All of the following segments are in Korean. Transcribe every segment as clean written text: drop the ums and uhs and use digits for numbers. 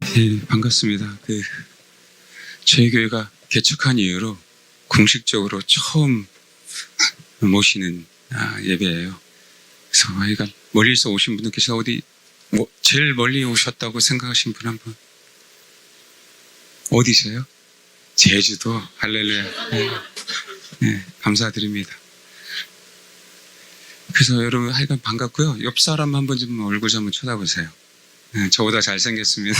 네, 반갑습니다. 저희 교회가 개척한 이후로 공식적으로 처음 모시는 예배예요. 그래서 하여간 멀리서 오신 분들께서 어디 제일 멀리 오셨다고 생각하신 분 한 분? 어디세요? 제주도. 할렐루야. 네, 감사드립니다. 그래서 여러분 하여간 반갑고요. 옆 사람 한번 좀 얼굴 좀 쳐다보세요. 네, 저보다 잘생겼습니다.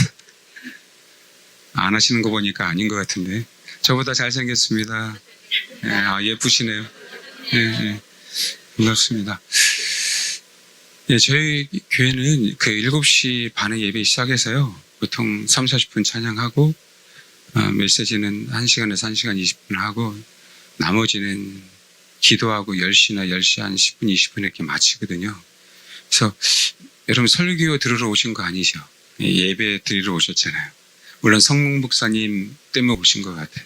안 하시는 거 보니까 아닌 것 같은데. 저보다 잘생겼습니다. 네, 예쁘시네요. 네, 반갑습니다. 네, 저희 교회는 7시 반에 예배 시작해서요. 보통 3, 40분 찬양하고, 메시지는 1시간에서 1시간 20분 하고, 나머지는 기도하고 10시나 10시 한 10분, 20분 이렇게 마치거든요. 그래서 여러분 설교 들으러 오신 거 아니죠? 예배 드리러 오셨잖아요. 물론 성문 목사님 때문에 오신 것 같아요.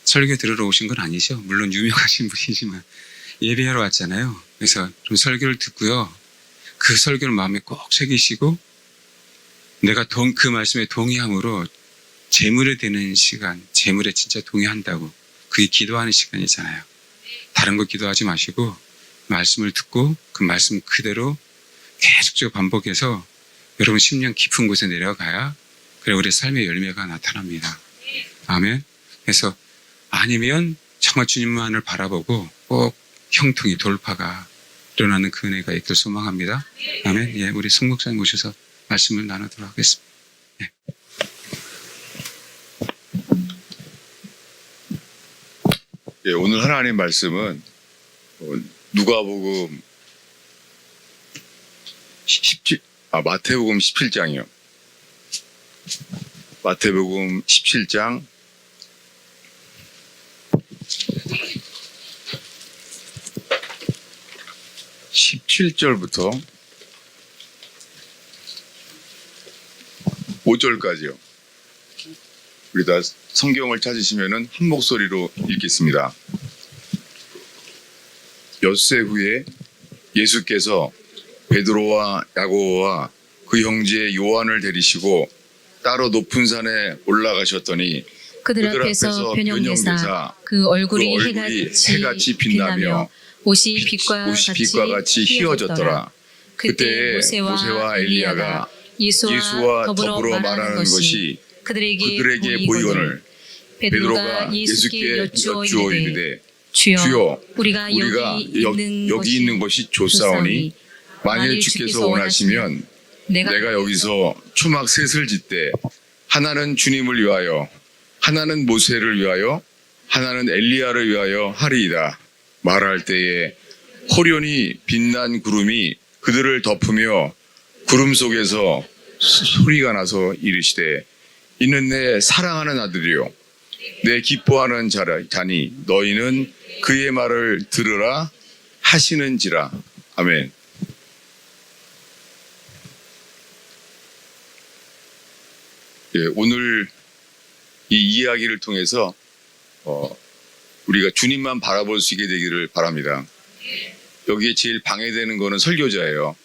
설교 들으러 오신 건 아니죠. 물론 유명하신 분이지만 예배하러 왔잖아요. 그래서 좀 설교를 듣고요. 그 설교를 마음에 꼭 새기시고 내가 그 말씀에 동의함으로 재물에 드는 시간, 재물에 진짜 동의한다고 그게 기도하는 시간이잖아요. 다른 거 기도하지 마시고 말씀을 듣고 그 말씀 그대로 계속적으로 반복해서 여러분 심령 깊은 곳에 내려가야 그래 우리 삶의 열매가 나타납니다. 아멘. 그래서 아니면 정말 주님만을 바라보고 꼭 형통이 돌파가 일어나는 그 은혜가 있길 소망합니다. 아멘. 예, 우리 송 목사님 오셔서 말씀을 나누도록 하겠습니다. 예. 예, 오늘 하나님 말씀은 누가복음 마태복음 17장이요. 마태복음 17장 17절부터 5절까지요. 우리 다 성경을 찾으시면은 한 목소리로 읽겠습니다. 엿새 후에 예수께서 베드로와 야고보와 그 형제 요한을 데리시고 따로 높은 산에 올라가셨더니 그들 앞에서 변형되사 그 얼굴이 해같이 빛나며 옷이 빛과 같이 희어졌더라. 그때 모세와 엘리야가 예수와 더불어 말하는 것이 그들에게 보이거늘 베드로가 예수께 여쭈어 이르되 주여 우리가 여기 있는 것이 좋사오니 만일 주께서 원하시면 내가 여기서 초막 셋을 짓되 하나는 주님을 위하여 하나는 모세를 위하여 하나는 엘리야를 위하여 하리이다. 말할 때에 호련히 빛난 구름이 그들을 덮으며 구름 속에서 소리가 나서 이르시되 이는 내 사랑하는 아들이요 내 기뻐하는 자니 너희는 그의 말을 들으라 하시는지라. 아멘. 예, 오늘 이 이야기를 통해서 우리가 주님만 바라볼 수 있게 되기를 바랍니다. 여기에 제일 방해되는 거는 설교자예요.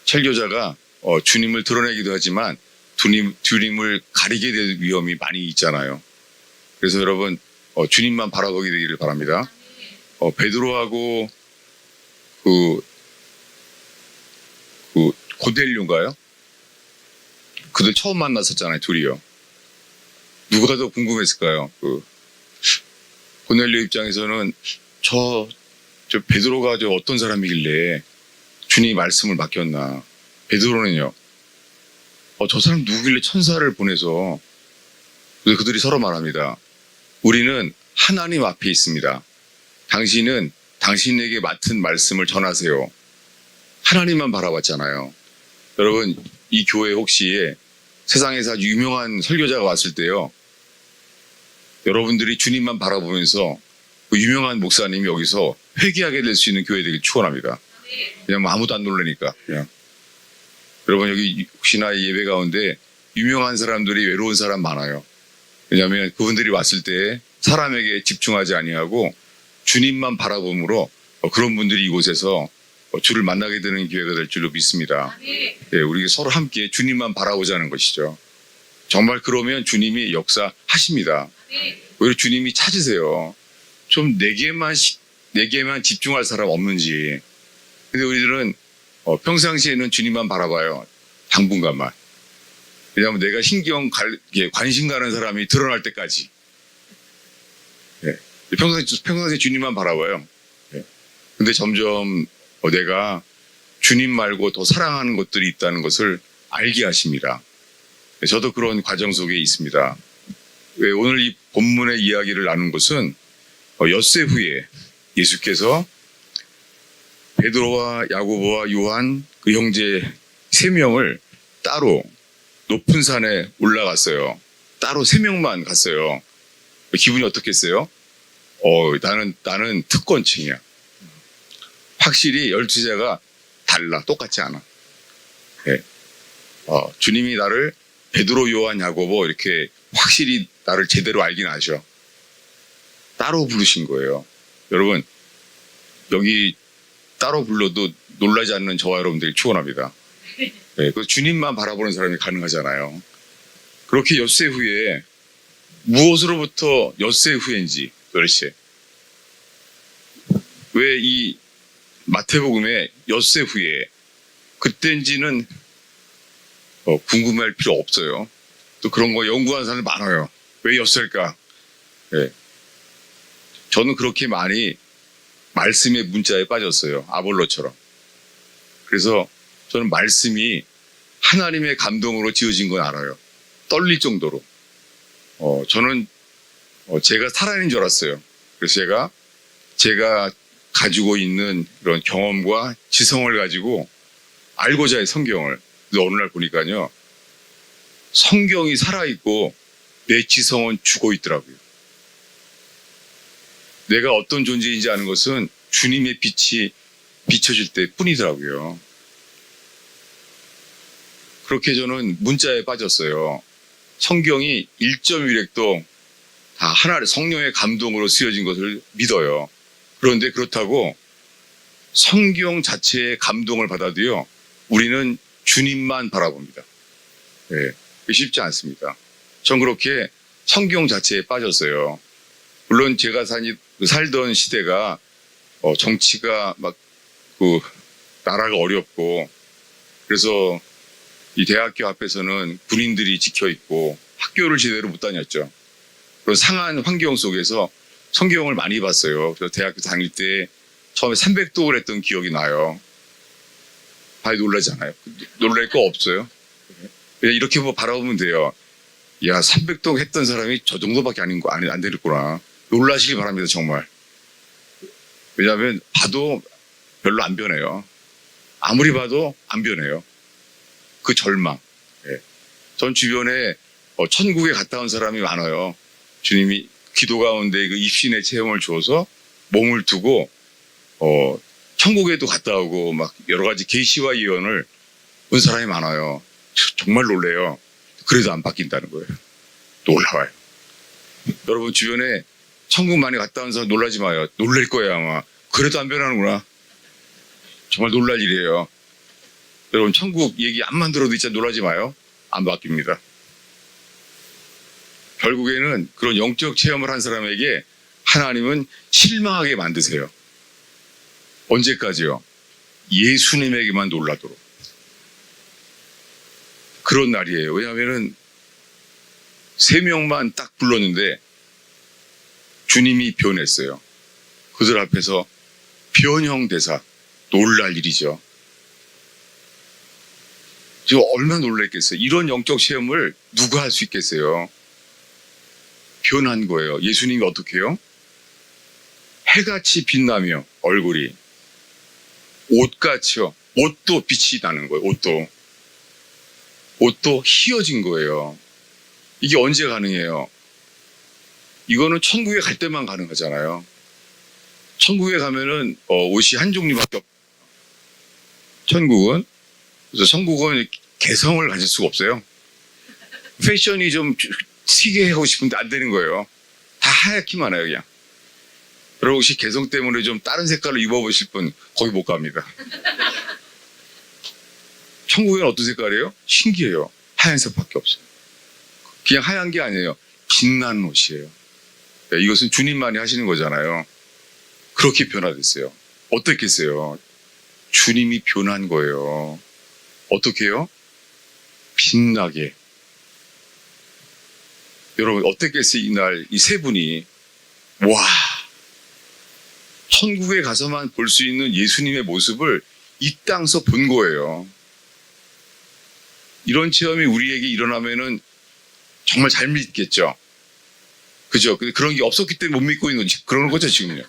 설교자가 주님을 드러내기도 하지만 주님을 가리게 될 위험이 많이 있잖아요. 그래서 여러분 주님만 바라보게 되기를 바랍니다. 베드로하고 그 고넬료인가요? 그들 처음 만났었잖아요, 둘이요. 누가 더 궁금했을까요? 고넬료 입장에서는 저 베드로가 어떤 사람이길래 주님이 말씀을 맡겼나. 베드로는요, 저 사람 누구길래 천사를 보내서. 그들이 서로 말합니다. 우리는 하나님 앞에 있습니다. 당신은 당신에게 맡은 말씀을 전하세요. 하나님만 바라봤잖아요. 여러분, 이 교회 혹시 세상에서 아주 유명한 설교자가 왔을 때요, 여러분들이 주님만 바라보면서 그 유명한 목사님이 여기서 회개하게 될 수 있는 교회 되길 축원합니다. 그냥 아무도 안 놀라니까. 그냥. 여러분, 여기 혹시나 예배 가운데 유명한 사람들이 외로운 사람 많아요. 왜냐하면 그분들이 왔을 때 사람에게 집중하지 아니하고 주님만 바라봄으로 그런 분들이 이곳에서 주를 만나게 되는 기회가 될 줄로 믿습니다. 예, 우리 서로 함께 주님만 바라보자는 것이죠. 정말 그러면 주님이 역사하십니다. 오히려 주님이 찾으세요. 좀 내게만 집중할 사람 없는지. 근데 우리들은 평상시에는 주님만 바라봐요. 당분간만. 왜냐하면 내가 관심 가는 사람이 드러날 때까지. 네. 평상시에 주님만 바라봐요. 네. 근데 점점 내가 주님 말고 더 사랑하는 것들이 있다는 것을 알게 하십니다. 네. 저도 그런 과정 속에 있습니다. 왜 오늘 이 본문의 이야기를 나눈 것은 엿새 후에 예수께서 베드로와 야고보와 요한 그 형제 3명을 따로 높은 산에 올라갔어요. 따로 3명만 갔어요. 기분이 어떻겠어요? 나는 특권층이야. 확실히 12제자가 달라. 똑같지 않아. 네. 주님이 나를 베드로, 요한, 야고보 이렇게 확실히 나를 제대로 알긴 아셔. 따로 부르신 거예요. 여러분, 여기 따로 불러도 놀라지 않는 저와 여러분들이 축원합니다. 네, 그 주님만 바라보는 사람이 가능하잖아요. 그렇게 엿새 후에 무엇으로부터 엿새 후인지 도대체 왜 이 마태복음에 엿새 후에 그때인지는 궁금할 필요 없어요. 또 그런 거 연구하는 사람들 많아요. 왜 엿새일까? 네. 저는 그렇게 많이 말씀의 문자에 빠졌어요. 아볼로처럼. 그래서 저는 말씀이 하나님의 감동으로 지어진 건 알아요. 떨릴 정도로. 저는 제가 살아있는 줄 알았어요. 그래서 제가 가지고 있는 그런 경험과 지성을 가지고 알고자 해 성경을. 그래서 어느 날 보니까요. 성경이 살아있고 내 지성은 죽어 있더라고요. 내가 어떤 존재인지 아는 것은 주님의 빛이 비춰질 때 뿐이더라고요. 그렇게 저는 문자에 빠졌어요. 성경이 1.1획도 다 하나의 성령의 감동으로 쓰여진 것을 믿어요. 그런데 그렇다고 성경 자체의 감동을 받아도요, 우리는 주님만 바라봅니다. 네, 쉽지 않습니다. 전 그렇게 성경 자체에 빠졌어요. 물론 제가 살던 시대가 정치가 나라가 어렵고 그래서 이 대학교 앞에서는 군인들이 지켜 있고 학교를 제대로 못 다녔죠. 그런 상한 환경 속에서 성경을 많이 봤어요. 그래서 대학교 다닐 때 처음에 300독을 했던 기억이 나요. 많이 놀라잖아요. 놀랄 거 없어요. 그냥 이렇게 바라보면 돼요. 야, 300독 했던 사람이 저 정도밖에 안 되겠구나. 놀라시기 바랍니다, 정말. 왜냐하면 봐도 별로 안 변해요. 아무리 봐도 안 변해요. 그 절망. 네. 전 주변에 천국에 갔다 온 사람이 많아요. 주님이 기도 가운데 그 입신의 체험을 주어서 몸을 두고 천국에도 갔다 오고 막 여러 가지 계시와 예언을 본 사람이 많아요. 정말 놀래요. 그래도 안 바뀐다는 거예요. 놀라워요. 여러분 주변에 천국 많이 갔다 온 사람 놀라지 마요. 놀랄 거예요 아마. 그래도 안 변하는구나. 정말 놀랄 일이에요. 여러분 천국 얘기 암만 들어도 진짜 놀라지 마요. 안 바뀝니다. 결국에는 그런 영적 체험을 한 사람에게 하나님은 실망하게 만드세요. 언제까지요? 예수님에게만 놀라도록. 그런 날이에요. 왜냐하면 3명만 딱 불렀는데 주님이 변했어요. 그들 앞에서 변형대사, 놀랄 일이죠. 지금 얼마나 놀랐겠어요. 이런 영적 체험을 누가 할 수 있겠어요. 변한 거예요. 예수님이 어떻게 해요? 해같이 빛나며 얼굴이 옷같이요. 옷도 빛이 나는 거예요. 옷도 희어진 거예요. 이게 언제 가능해요? 이거는 천국에 갈 때만 가능하잖아요. 천국에 가면은 옷이 한 종류밖에 없어요. 천국은. 그래서 천국은 개성을 가질 수가 없어요. 패션이 좀 튀게 하고 싶은데 안 되는 거예요. 다 하얗기만 해요, 그냥. 여러분 혹시 개성 때문에 좀 다른 색깔로 입어보실 분 거기 못 갑니다. 천국에는 어떤 색깔이에요? 신기해요. 하얀색밖에 없어요. 그냥 하얀 게 아니에요. 빛나는 옷이에요. 네, 이것은 주님만이 하시는 거잖아요. 그렇게 변화됐어요. 어떻겠어요? 주님이 변한 거예요. 어떻게 해요? 빛나게. 여러분 어떻겠어요? 이날 이 세 분이 와 천국에 가서만 볼 수 있는 예수님의 모습을 이 땅에서 본 거예요. 이런 체험이 우리에게 일어나면은 정말 잘 믿겠죠. 그죠? 근데 그런 게 없었기 때문에 못 믿고 있는 거지. 그러는 거죠 지금요.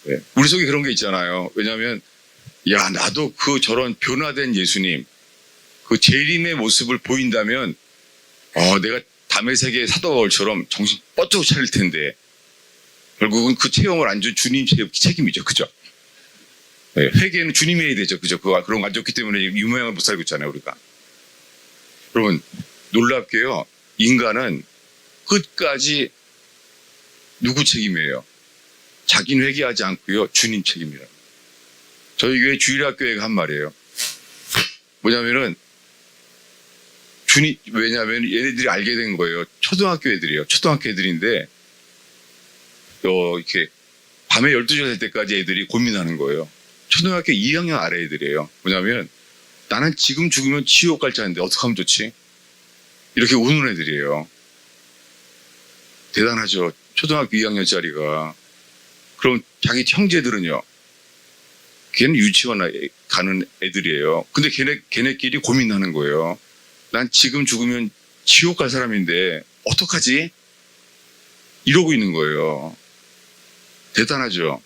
네. 우리 속에 그런 게 있잖아요. 왜냐하면 야 나도 그 저런 변화된 예수님 그 재림의 모습을 보인다면 내가 담의 세계의 사도 바울처럼 정신 뻗쩍 차릴 텐데 결국은 그 체험을 안 준 주님 책임이죠. 그죠? 네, 회개는 주님이 해야 되죠. 그죠? 그런 거 안 좋기 때문에 유모양을 못 살고 있잖아요. 우리가. 여러분 놀랍게요. 인간은 끝까지 누구 책임이에요? 자기는 회개하지 않고요. 주님 책임이라. 저희 교회 주일학교회가 한 말이에요. 뭐냐면은 왜냐하면 얘네들이 알게 된 거예요. 초등학교 애들이에요. 초등학교 애들인데 이렇게 밤에 12시 될 때까지 애들이 고민하는 거예요. 초등학교 2학년 아래 애들이에요. 뭐냐면 나는 지금 죽으면 지옥 갈 자인데 어떻게 하면 좋지? 이렇게 우는 애들이에요. 대단하죠. 초등학교 2학년짜리가. 그럼 자기 형제들은요. 걔는 유치원 가는 애들이에요. 근데 걔네끼리 고민하는 거예요. 난 지금 죽으면 지옥 갈 사람인데 어떡하지? 이러고 있는 거예요. 대단하죠.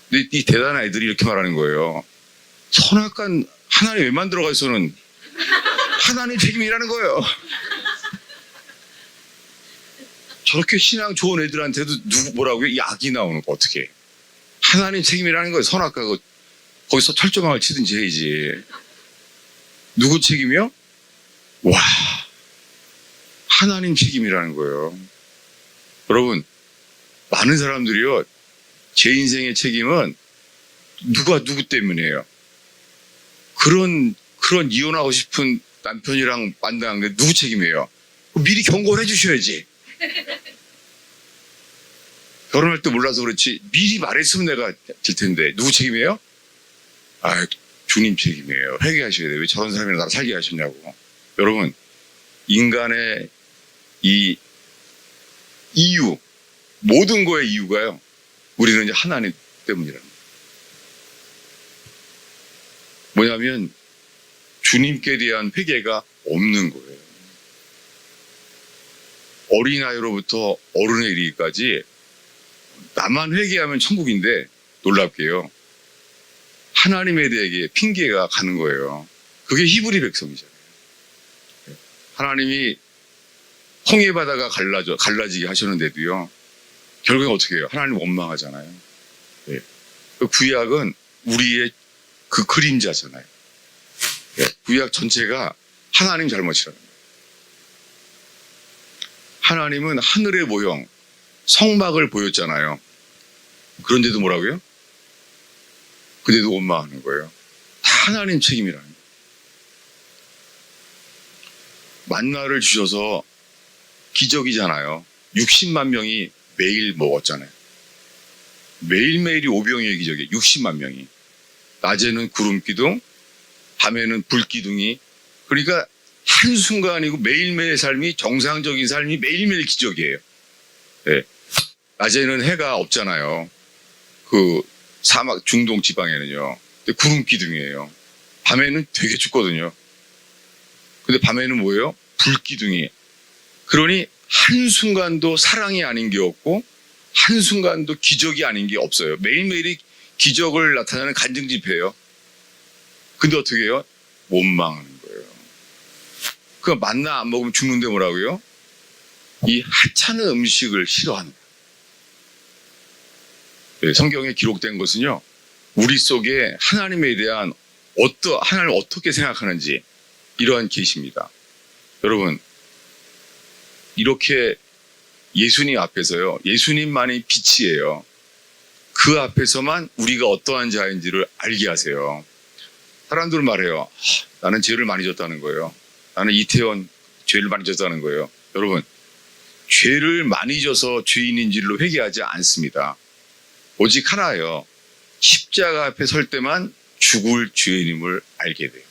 근데 이 대단한 애들이 이렇게 말하는 거예요. 선악간 하나님 왜 만들어가서는 하나님 책임이라는 거예요. 저렇게 신앙 좋은 애들한테도 뭐라고요? 약이 나오는 거 어떻게? 하나님 책임이라는 거예요. 선악과 거기서 철조망을 치든지 해야지. 누구 책임이요? 와, 하나님 책임이라는 거예요. 여러분, 많은 사람들이요, 제 인생의 책임은 누구 때문이에요. 그런 이혼하고 싶은 남편이랑 만나는 게 누구 책임이에요? 미리 경고를 해주셔야지. 결혼할 때 몰라서 그렇지 미리 말했으면 내가 될 텐데 누구 책임이에요? 주님 책임이에요. 회개하셔야 돼요. 왜 저런 사람이랑 나를 살게 하셨냐고. 여러분 인간의 이 이유 모든 거의 이유가요. 우리는 이제 하나님 때문이라는 거예요. 뭐냐면 주님께 대한 회개가 없는 거예요. 어린아이로부터 어른에 이르기까지 나만 회개하면 천국인데 놀랍게요. 하나님에 대해 핑계가 가는 거예요. 그게 히브리 백성이잖아요. 하나님이 홍해바다가 갈라지게 하셨는데도요. 결국엔 어떻게 해요? 하나님 원망하잖아요. 네. 그 구약은 우리의 그 그림자잖아요. 네. 구약 전체가 하나님 잘못이라는 거예요. 하나님은 하늘의 모형, 성막을 보였잖아요. 그런데도 뭐라고요? 그래도 원망하는 거예요. 다 하나님 책임이라는 거예요. 만나를 주셔서 기적이잖아요. 60만 명이 매일 먹었잖아요. 매일매일이 오병이의 기적이에요. 60만 명이. 낮에는 구름기둥, 밤에는 불기둥이. 그러니까 한순간이고 매일매일 삶이 정상적인 삶이 매일매일 기적이에요. 네. 낮에는 해가 없잖아요. 그 사막 중동 지방에는요. 근데 구름기둥이에요. 밤에는 되게 춥거든요. 근데 밤에는 뭐예요? 불기둥이. 그러니 한순간도 사랑이 아닌 게 없고 한순간도 기적이 아닌 게 없어요. 매일매일이 기적을 나타내는 간증 집회예요. 근데 어떻게 해요? 원망하는 거예요. 그 만나 안 먹으면 죽는데 뭐라고요? 이 하찮은 음식을 싫어하는 거예요. 네, 성경에 기록된 것은요. 우리 속에 하나님에 대한 하나님을 어떻게 생각하는지 이러한 계시입니다. 여러분 이렇게 예수님 앞에서요. 예수님만이 빛이에요. 그 앞에서만 우리가 어떠한 자인지를 알게 하세요. 사람들은 말해요. 나는 죄를 많이 졌다는 거예요. 나는 이태원 죄를 많이 졌다는 거예요. 여러분, 죄를 많이 져서 죄인인 줄로 회개하지 않습니다. 오직 하나예요. 십자가 앞에 설 때만 죽을 죄인임을 알게 돼요.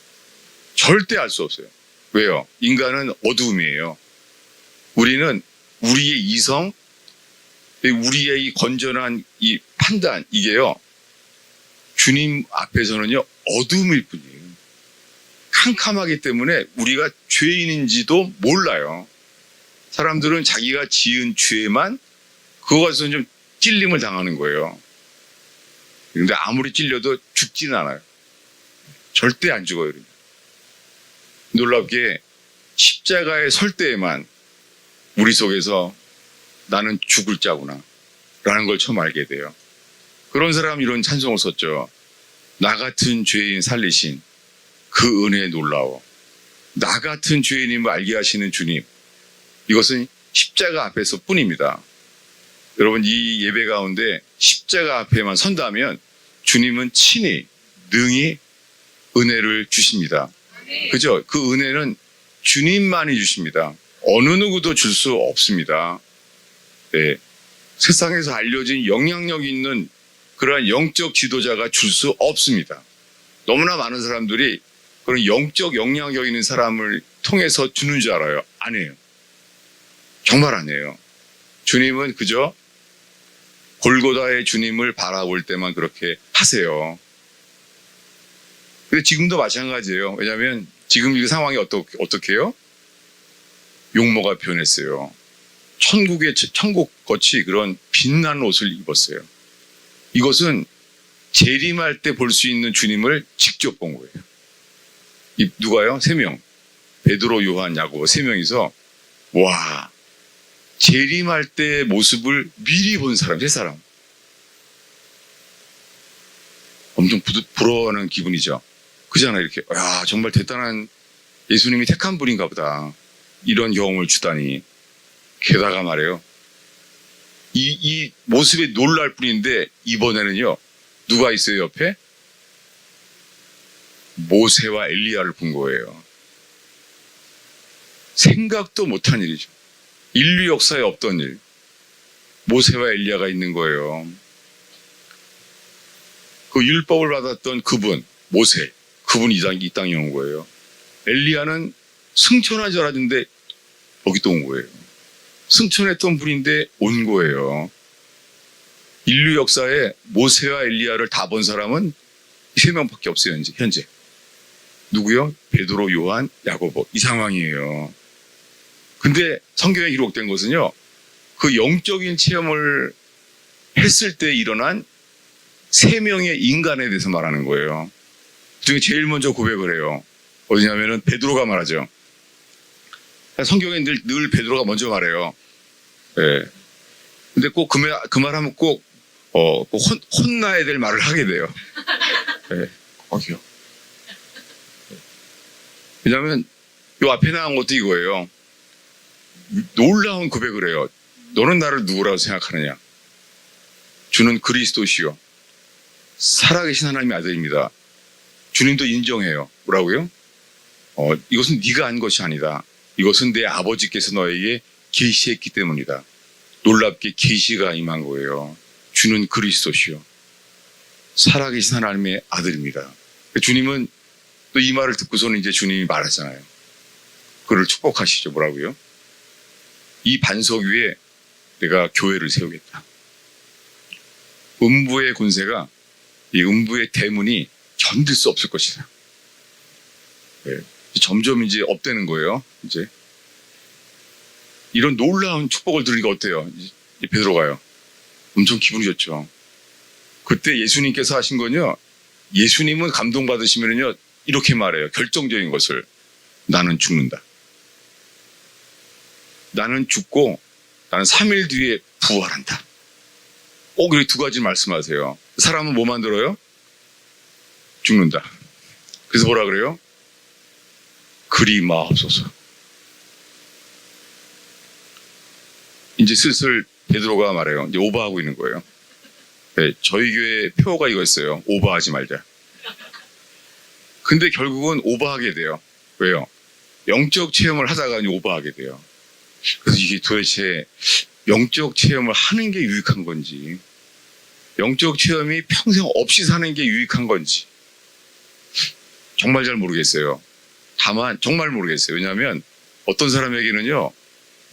절대 알 수 없어요. 왜요? 인간은 어두움이에요. 우리는 우리의 이성, 우리의 이 건전한 이 판단, 이게요, 주님 앞에서는요, 어두움일 뿐이에요. 캄캄하기 때문에 우리가 죄인인지도 몰라요. 사람들은 자기가 지은 죄만 그거 가지고 좀 찔림을 당하는 거예요. 그런데 아무리 찔려도 죽지는 않아요. 절대 안 죽어요. 놀랍게 십자가에 설 때에만 우리 속에서 나는 죽을 자구나 라는 걸 처음 알게 돼요. 그런 사람 이런 찬송을 썼죠. 나 같은 죄인 살리신 그 은혜에 놀라워. 나 같은 죄인임을 알게 하시는 주님, 이것은 십자가 앞에서 뿐입니다. 여러분, 이 예배 가운데 십자가 앞에만 선다면 주님은 친히 능히 은혜를 주십니다. 그죠? 그 은혜는 주님만이 주십니다. 어느 누구도 줄 수 없습니다. 네. 세상에서 알려진 영향력 있는 그러한 영적 지도자가 줄 수 없습니다. 너무나 많은 사람들이 그런 영적 영향력 있는 사람을 통해서 주는 줄 알아요. 아니에요. 정말 아니에요. 주님은 그저 골고다의 주님을 바라볼 때만 그렇게 하세요. 근데 지금도 마찬가지예요. 왜냐하면 지금 이 상황이 어떻게 해요? 용모가 표현했어요. 천국같이 그런 빛나는 옷을 입었어요. 이것은 재림할 때 볼 수 있는 주님을 직접 본 거예요. 누가요? 3명. 베드로, 요한, 야고보 3명이서 와, 재림할 때의 모습을 미리 본 사람, 3사람. 엄청 부러워하는 기분이죠. 그잖아요. 이렇게 야, 정말 대단한 예수님이 택한 분인가 보다. 이런 경험을 주다니. 게다가 말이에요. 이 모습에 놀랄 뿐인데 이번에는요. 누가 있어요 옆에? 모세와 엘리야를 본 거예요. 생각도 못한 일이죠. 인류 역사에 없던 일. 모세와 엘리야가 있는 거예요. 그 율법을 받았던 그분, 모세, 그분이 이 땅에 온 거예요. 엘리야는 승천한 줄 알았는데 여기 또 온 거예요. 승천했던 분인데 온 거예요. 인류 역사에 모세와 엘리야를 다 본 사람은 3명밖에 없어요. 현재. 누구요? 베드로, 요한, 야고보. 이 상황이에요. 근데 성경에 기록된 것은요, 그 영적인 체험을 했을 때 일어난 3명의 인간에 대해서 말하는 거예요. 그 중에 제일 먼저 고백을 해요. 어디냐면은 베드로가 말하죠. 성경에 늘 베드로가 먼저 말해요. 예. 근데 꼭 그 말하면 꼭 혼나야 될 말을 하게 돼요. 예. 거기요. 왜냐하면 요 앞에 나온 것도 이거예요. 놀라운 고백을 해요. 너는 나를 누구라고 생각하느냐? 주는 그리스도시요 살아계신 하나님의 아들입니다. 주님도 인정해요. 뭐라고요? 이것은 네가 한 것이 아니다. 이것은 내 아버지께서 너에게 계시했기 때문이다. 놀랍게 계시가 임한 거예요. 주는 그리스도시요 살아계신 하나님의 아들입니다. 주님은 또 이 말을 듣고서는 이제 주님이 말하잖아요. 그를 축복하시죠. 뭐라고요? 이 반석 위에 내가 교회를 세우겠다. 음부의 권세가, 이 음부의 대문이 견딜 수 없을 것이다. 네. 점점 이제 업되는 거예요. 이제 이런 놀라운 축복을 들으니까 어때요? 이 베드로가요. 엄청 기분이 좋죠. 그때 예수님께서 하신 건요. 예수님은 감동받으시면요. 이렇게 말해요. 결정적인 것을. 나는 죽는다. 나는 죽고 나는 3일 뒤에 부활한다. 꼭 이렇게 2가지 말씀하세요. 사람은 뭐 만들어요? 죽는다. 그래서 뭐라 그래요? 그리 마옵소서. 이제 슬슬 베드로가 말해요. 이제 오버하고 있는 거예요. 네, 저희 교회 표어가 이거였어요. 오버하지 말자. 근데 결국은 오버하게 돼요. 왜요? 영적 체험을 하다가 오버하게 돼요. 그래서 이게 도대체 영적 체험을 하는 게 유익한 건지, 영적 체험이 평생 없이 사는 게 유익한 건지 정말 잘 모르겠어요. 다만 정말 모르겠어요. 왜냐하면 어떤 사람에게는요,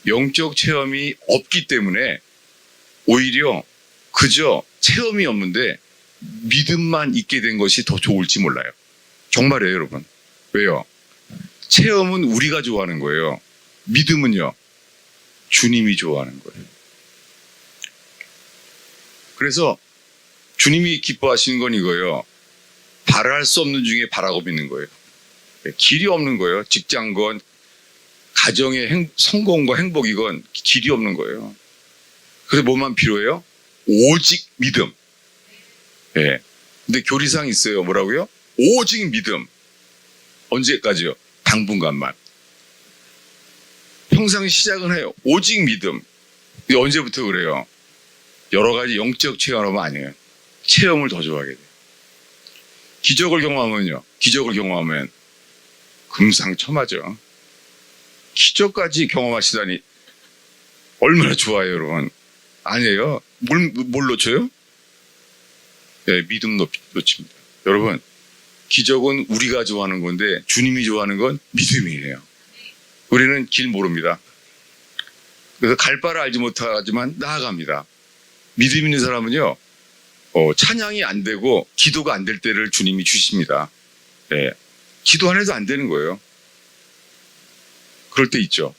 영적 체험이 없기 때문에 오히려 그저 체험이 없는데 믿음만 있게 된 것이 더 좋을지 몰라요. 정말이에요, 여러분. 왜요? 체험은 우리가 좋아하는 거예요. 믿음은요, 주님이 좋아하는 거예요. 그래서 주님이 기뻐하시는 건 이거예요. 바랄 수 없는 중에 바라고 믿는 거예요. 길이 없는 거예요. 직장건, 가정의 성공과 행복이건 길이 없는 거예요. 그래서 뭐만 필요해요? 오직 믿음. 예. 근데 교리상 있어요. 뭐라고요? 오직 믿음. 언제까지요? 당분간만. 평상 시작은 해요. 오직 믿음. 이게 언제부터 그래요? 여러 가지 영적 체험하면 아니에요. 체험을 더 좋아하게 돼요. 기적을 경험하면요. 기적을 경험하면 금상첨화죠. 기적까지 경험하시다니 얼마나 좋아요, 여러분. 아니에요. 뭘 놓쳐요? 네, 믿음 놓칩니다. 여러분, 기적은 우리가 좋아하는 건데 주님이 좋아하는 건 믿음이에요. 우리는 길 모릅니다. 그래서 갈 바를 알지 못하지만 나아갑니다. 믿음 있는 사람은요, 찬양이 안 되고 기도가 안 될 때를 주님이 주십니다. 네, 기도 안 해도 안 되는 거예요. 그럴 때 있죠.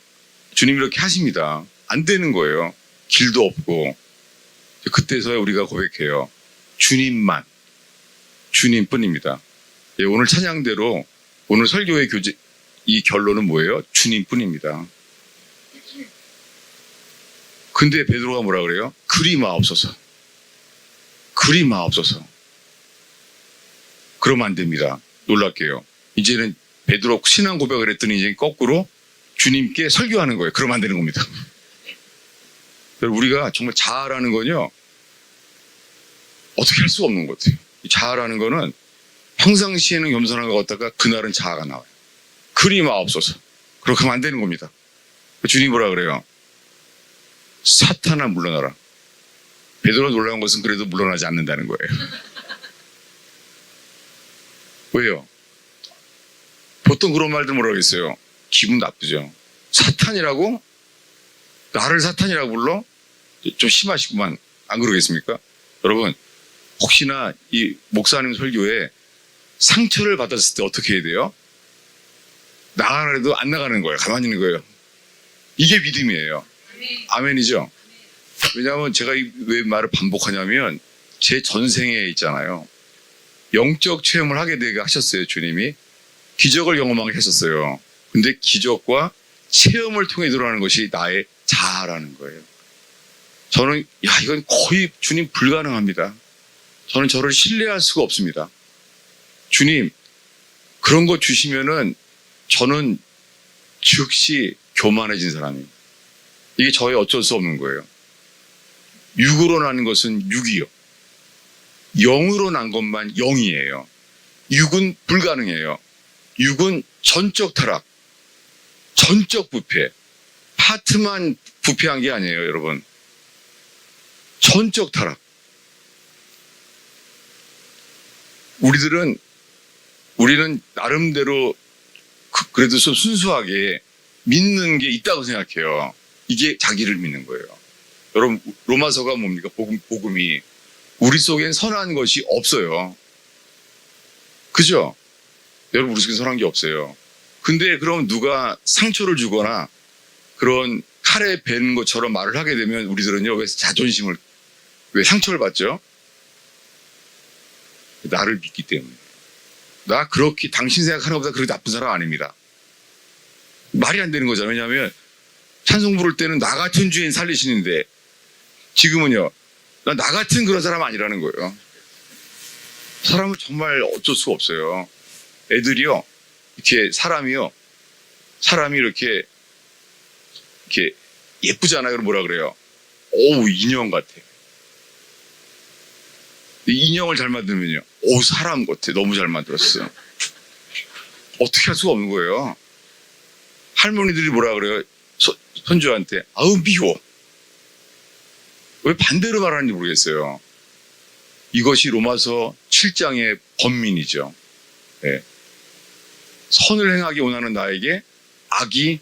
주님이 이렇게 하십니다. 안 되는 거예요. 길도 없고. 그때서야 우리가 고백해요. 주님만, 주님뿐입니다. 예, 오늘 찬양대로 오늘 설교의 이 결론은 뭐예요? 주님뿐입니다. 근데 베드로가 뭐라 그래요? 그리 마옵소서. 그리 마옵소서. 그러면 안 됩니다. 놀랄게요. 이제는 베드로 신앙 고백을 했더니 이제 거꾸로 주님께 설교하는 거예요. 그러면 안 되는 겁니다. 우리가 정말 자아라는 건요, 어떻게 할 수가 없는 것 같아요. 이 자아라는 거는 평상시에는 겸손한 것 같다가 그날은 자아가 나와요. 그리 마옵소서. 그렇게 하면 안 되는 겁니다. 주님이 뭐라 그래요? 사탄아 물러나라. 베드로가 놀라운 것은 그래도 물러나지 않는다는 거예요. 왜요? 보통 그런 말들 뭐라고 했어요? 기분 나쁘죠. 사탄이라고? 나를 사탄이라고 불러? 좀 심하시구만. 안 그러겠습니까? 여러분, 혹시나 이 목사님 설교에 상처를 받았을 때 어떻게 해야 돼요? 나가라 해도 안 나가는 거예요. 가만히 있는 거예요. 이게 믿음이에요. 아멘이죠? 왜냐하면 제가 왜 말을 반복하냐면 제 전생에 있잖아요. 영적 체험을 하게 되게 하셨어요. 주님이. 기적을 경험하게 하셨어요. 근데 기적과 체험을 통해 드러나는 것이 나의 자아라는 거예요. 저는 이건 거의 주님 불가능합니다. 저는 저를 신뢰할 수가 없습니다. 주님, 그런 거 주시면은 저는 즉시 교만해진 사람이에요. 이게 저의 어쩔 수 없는 거예요. 육으로 나는 것은 육이요. 영으로 난 것만 영이에요. 육은 불가능해요. 육은 전적 타락, 전적 부패. 파트만 부패한 게 아니에요, 여러분. 전적 타락. 우리는 나름대로 그래도 좀 순수하게 믿는 게 있다고 생각해요. 이게 자기를 믿는 거예요. 여러분, 로마서가 뭡니까? 복음이. 우리 속엔 선한 것이 없어요. 그죠? 여러분, 우리 속엔 선한 게 없어요. 근데 그럼 누가 상처를 주거나 그런 칼에 벤 것처럼 말을 하게 되면 우리들은요, 왜 상처를 받죠? 나를 믿기 때문에. 나 그렇게 당신 생각하는 것보다 그렇게 나쁜 사람 아닙니다. 말이 안 되는 거잖아요. 왜냐하면 찬송 부를 때는 나 같은 주인 살리시는데 지금은요, 나 같은 그런 사람 아니라는 거예요. 사람은 정말 어쩔 수가 없어요. 애들이요, 사람이 이렇게 예쁘잖아요. 그럼 뭐라 그래요? 오우, 인형 같아. 인형을 잘 만들면요, 오, 사람 같아. 너무 잘 만들었어. 어떻게 할 수가 없는 거예요. 할머니들이 뭐라 그래요? 손주한테 아우 미워. 왜 반대로 말하는지 모르겠어요. 이것이 로마서 7장의 번민이죠. 네. 선을 행하기 원하는 나에게 악이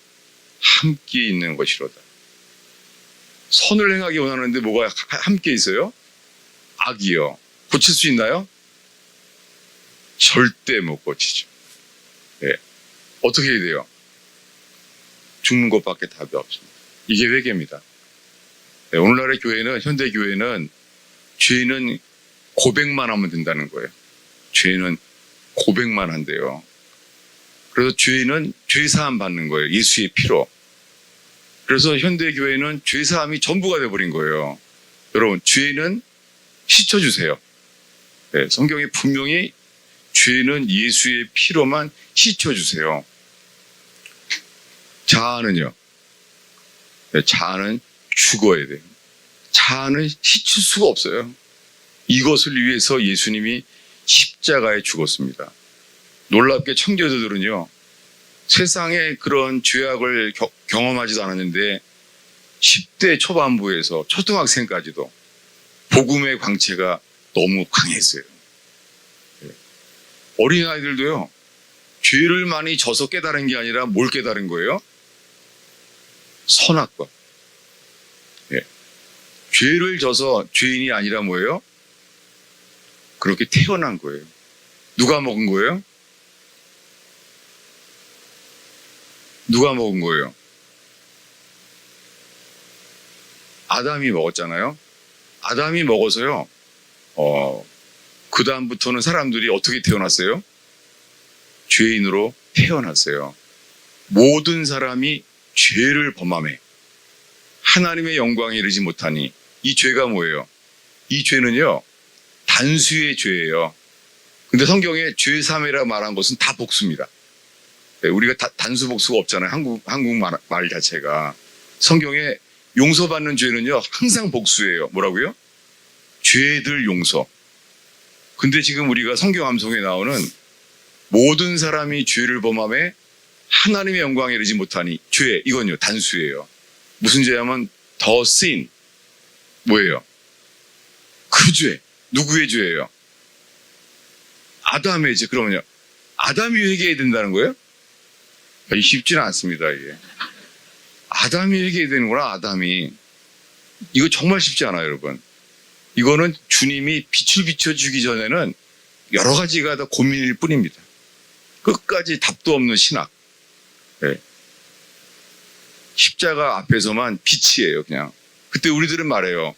함께 있는 것이로다. 선을 행하기 원하는데 뭐가 함께 있어요? 악이요. 고칠 수 있나요? 절대 못 고치죠. 네. 어떻게 해야 돼요? 죽는 것밖에 답이 없습니다. 이게 회개입니다. 네, 오늘날의 교회는, 현대 교회는 죄는 고백만 하면 된다는 거예요. 죄는 고백만 한대요. 그래서 죄는 죄사함 받는 거예요. 예수의 피로. 그래서 현대 교회는 죄사함이 전부가 돼버린 거예요. 여러분, 죄는 씻어주세요. 네, 성경에 분명히 죄는 예수의 피로만 씻어주세요. 자아는요. 네, 자아는 죽어야 돼요. 자아는 씻을 수가 없어요. 이것을 위해서 예수님이 십자가에 죽었습니다. 놀랍게 청교도들은요, 세상에 그런 죄악을 경험하지도 않았는데 10대 초반부에서 초등학생까지도 복음의 광채가 너무 강했어요. 어린아이들도요, 죄를 많이 져서 깨달은 게 아니라 뭘 깨달은 거예요? 선악과. 예. 죄를 져서 죄인이 아니라 뭐예요? 그렇게 태어난 거예요. 누가 먹은 거예요? 누가 먹은 거예요? 아담이 먹었잖아요. 아담이 먹어서요, 그 다음부터는 사람들이 어떻게 태어났어요? 죄인으로 태어났어요. 모든 사람이 죄를 범함에 하나님의 영광에 이르지 못하니, 이 죄가 뭐예요? 이 죄는요, 단수의 죄예요. 근데 성경에 죄삼이라 말한 것은 다 복수입니다. 네, 우리가 단수 복수가 없잖아요. 한국 말 자체가. 성경에 용서받는 죄는요, 항상 복수예요. 뭐라고요? 죄들 용서. 근데 지금 우리가 성경 암송에 나오는 모든 사람이 죄를 범함에 하나님의 영광에 이르지 못하니, 죄, 이건요, 단수예요. 무슨 죄냐면 the sin. 뭐예요? 그 죄. 누구의 죄예요? 아담의 죄. 그러면요, 아담이 회개해야 된다는 거예요? 쉽지는 않습니다, 이게. 아담이 회개해야 되는구나, 아담이. 이거 정말 쉽지 않아요, 여러분. 이거는 주님이 빛을 비춰주기 전에는 여러 가지가 다 고민일 뿐입니다. 끝까지 답도 없는 신학. 네. 십자가 앞에서만 빛이에요, 그냥. 그때 우리들은 말해요.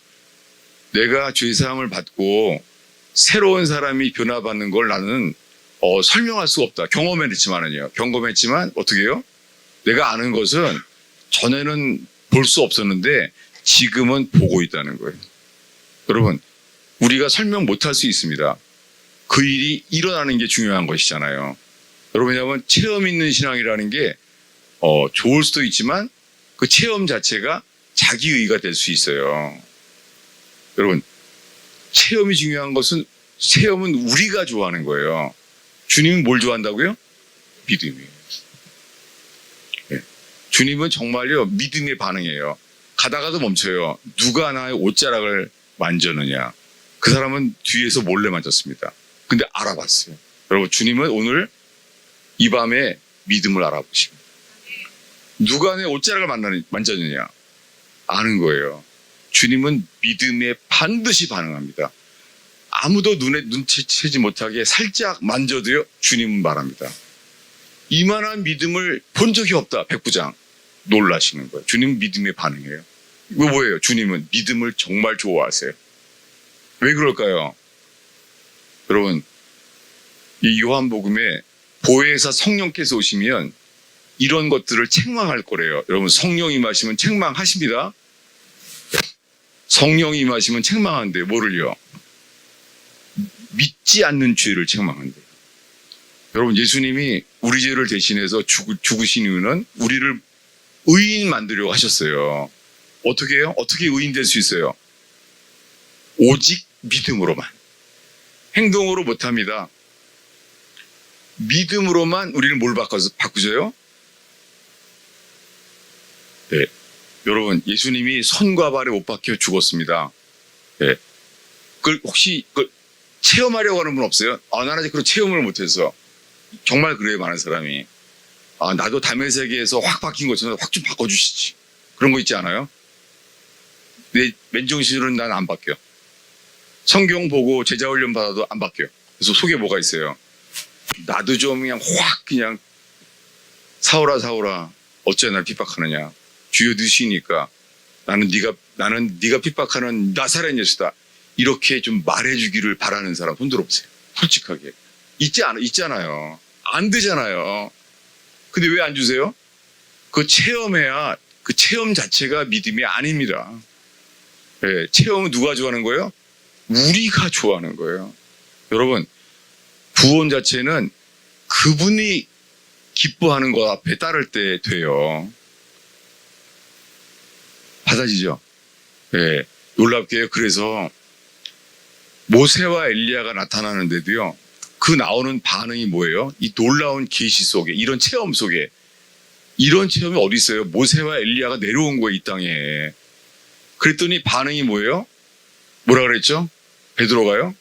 내가 죄사함을 받고 새로운 사람이 변화받는 걸 나는 설명할 수 없다. 경험했지만 어떻게 해요? 내가 아는 것은 전에는 볼 수 없었는데 지금은 보고 있다는 거예요. 여러분, 우리가 설명 못할 수 있습니다. 그 일이 일어나는 게 중요한 것이잖아요. 여러분, 왜냐하면 체험 있는 신앙이라는 게 좋을 수도 있지만 그 체험 자체가 자기의가 될 수 있어요. 여러분, 체험이 중요한 것은, 체험은 우리가 좋아하는 거예요. 주님은 뭘 좋아한다고요? 믿음이에요. 네. 주님은 정말요, 믿음의 반응이에요. 가다가도 멈춰요. 누가 나의 옷자락을 만졌느냐. 그 사람은 뒤에서 몰래 만졌습니다. 근데 알아봤어요. 여러분, 주님은 오늘 이 밤에 믿음을 알아보십니다. 누가 내 옷자락을 만졌느냐. 아는 거예요. 주님은 믿음에 반드시 반응합니다. 아무도 눈치채지 못하게 살짝 만져도요, 주님은 말합니다. 이만한 믿음을 본 적이 없다, 백부장. 놀라시는 거예요. 주님은 믿음에 반응해요. 이거 뭐예요? 주님은 믿음을 정말 좋아하세요. 왜 그럴까요? 여러분, 이 요한복음에 보혜사 성령께서 오시면 이런 것들을 책망할 거래요. 여러분, 성령이 임하시면 책망하십니다. 성령이 임하시면 책망한대요. 뭐를요? 믿지 않는 죄를 책망한대요. 여러분, 예수님이 우리 죄를 대신해서 죽으신 이유는 우리를 의인 만들려고 하셨어요. 어떻게 해요? 어떻게 의인 될 수 있어요? 오직 믿음으로만. 행동으로 못합니다. 믿음으로만 우리를 뭘 바꾸셔요? 예. 여러분, 예수님이 손과 발에 못 박혀 죽었습니다. 예. 그걸 혹시 체험하려고 하는 분 없어요? 나는 아직 그런 체험을 못해서. 정말 그래요, 많은 사람이. 나도 담의 세계에서 확 바뀐 것처럼 확 좀 바꿔주시지. 그런 거 있지 않아요? 내 맨정신으로는 난 안 바뀌어. 성경 보고 제자훈련 받아도 안 바뀌어. 그래서 속에 뭐가 있어요? 나도 좀 그냥 확 그냥 사오라 어째 날 핍박하느냐. 주여 드시니까 나는 네가 핍박하는 나사렛 예수다. 이렇게 좀 말해주기를 바라는 사람 손 들어보세요. 솔직하게. 있잖아요. 안 되잖아요. 근데 왜 안 주세요? 그 체험해야 그 체험 자체가 믿음이 아닙니다. 예, 체험은 누가 좋아하는 거예요? 우리가 좋아하는 거예요. 여러분, 구원 자체는 그분이 기뻐하는 것 앞에 따를 때 돼요. 받아지죠? 예, 놀랍게요. 그래서 모세와 엘리야가 나타나는데도요. 그 나오는 반응이 뭐예요? 이 놀라운 계시 속에, 이런 체험 속에. 이런 체험이 어디 있어요? 모세와 엘리야가 내려온 거예요, 이 땅에. 그랬더니 반응이 뭐예요? 뭐라 그랬죠? 베드로가요?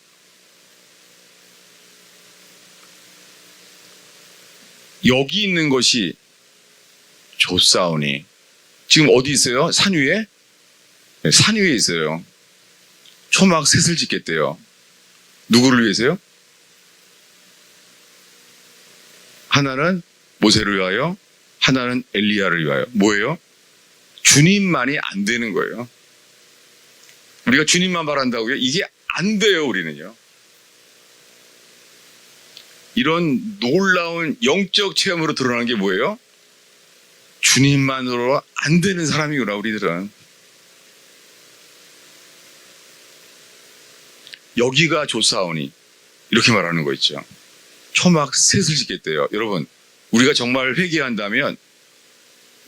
여기 있는 것이 좋사오니. 지금 어디 있어요? 산 위에? 네, 산 위에 있어요. 초막 셋을 짓겠대요. 누구를 위해서요? 하나는 모세를 위하여, 하나는 엘리야를 위하여. 뭐예요? 주님만이 안 되는 거예요. 우리가 주님만 바란다고요? 이게 안 돼요, 우리는요. 이런 놀라운 영적 체험으로 드러나는 게 뭐예요? 주님만으로 안 되는 사람이구나, 우리들은. 여기가 좋사오니. 이렇게 말하는 거 있죠. 초막 셋을 짓겠대요. 여러분, 우리가 정말 회개한다면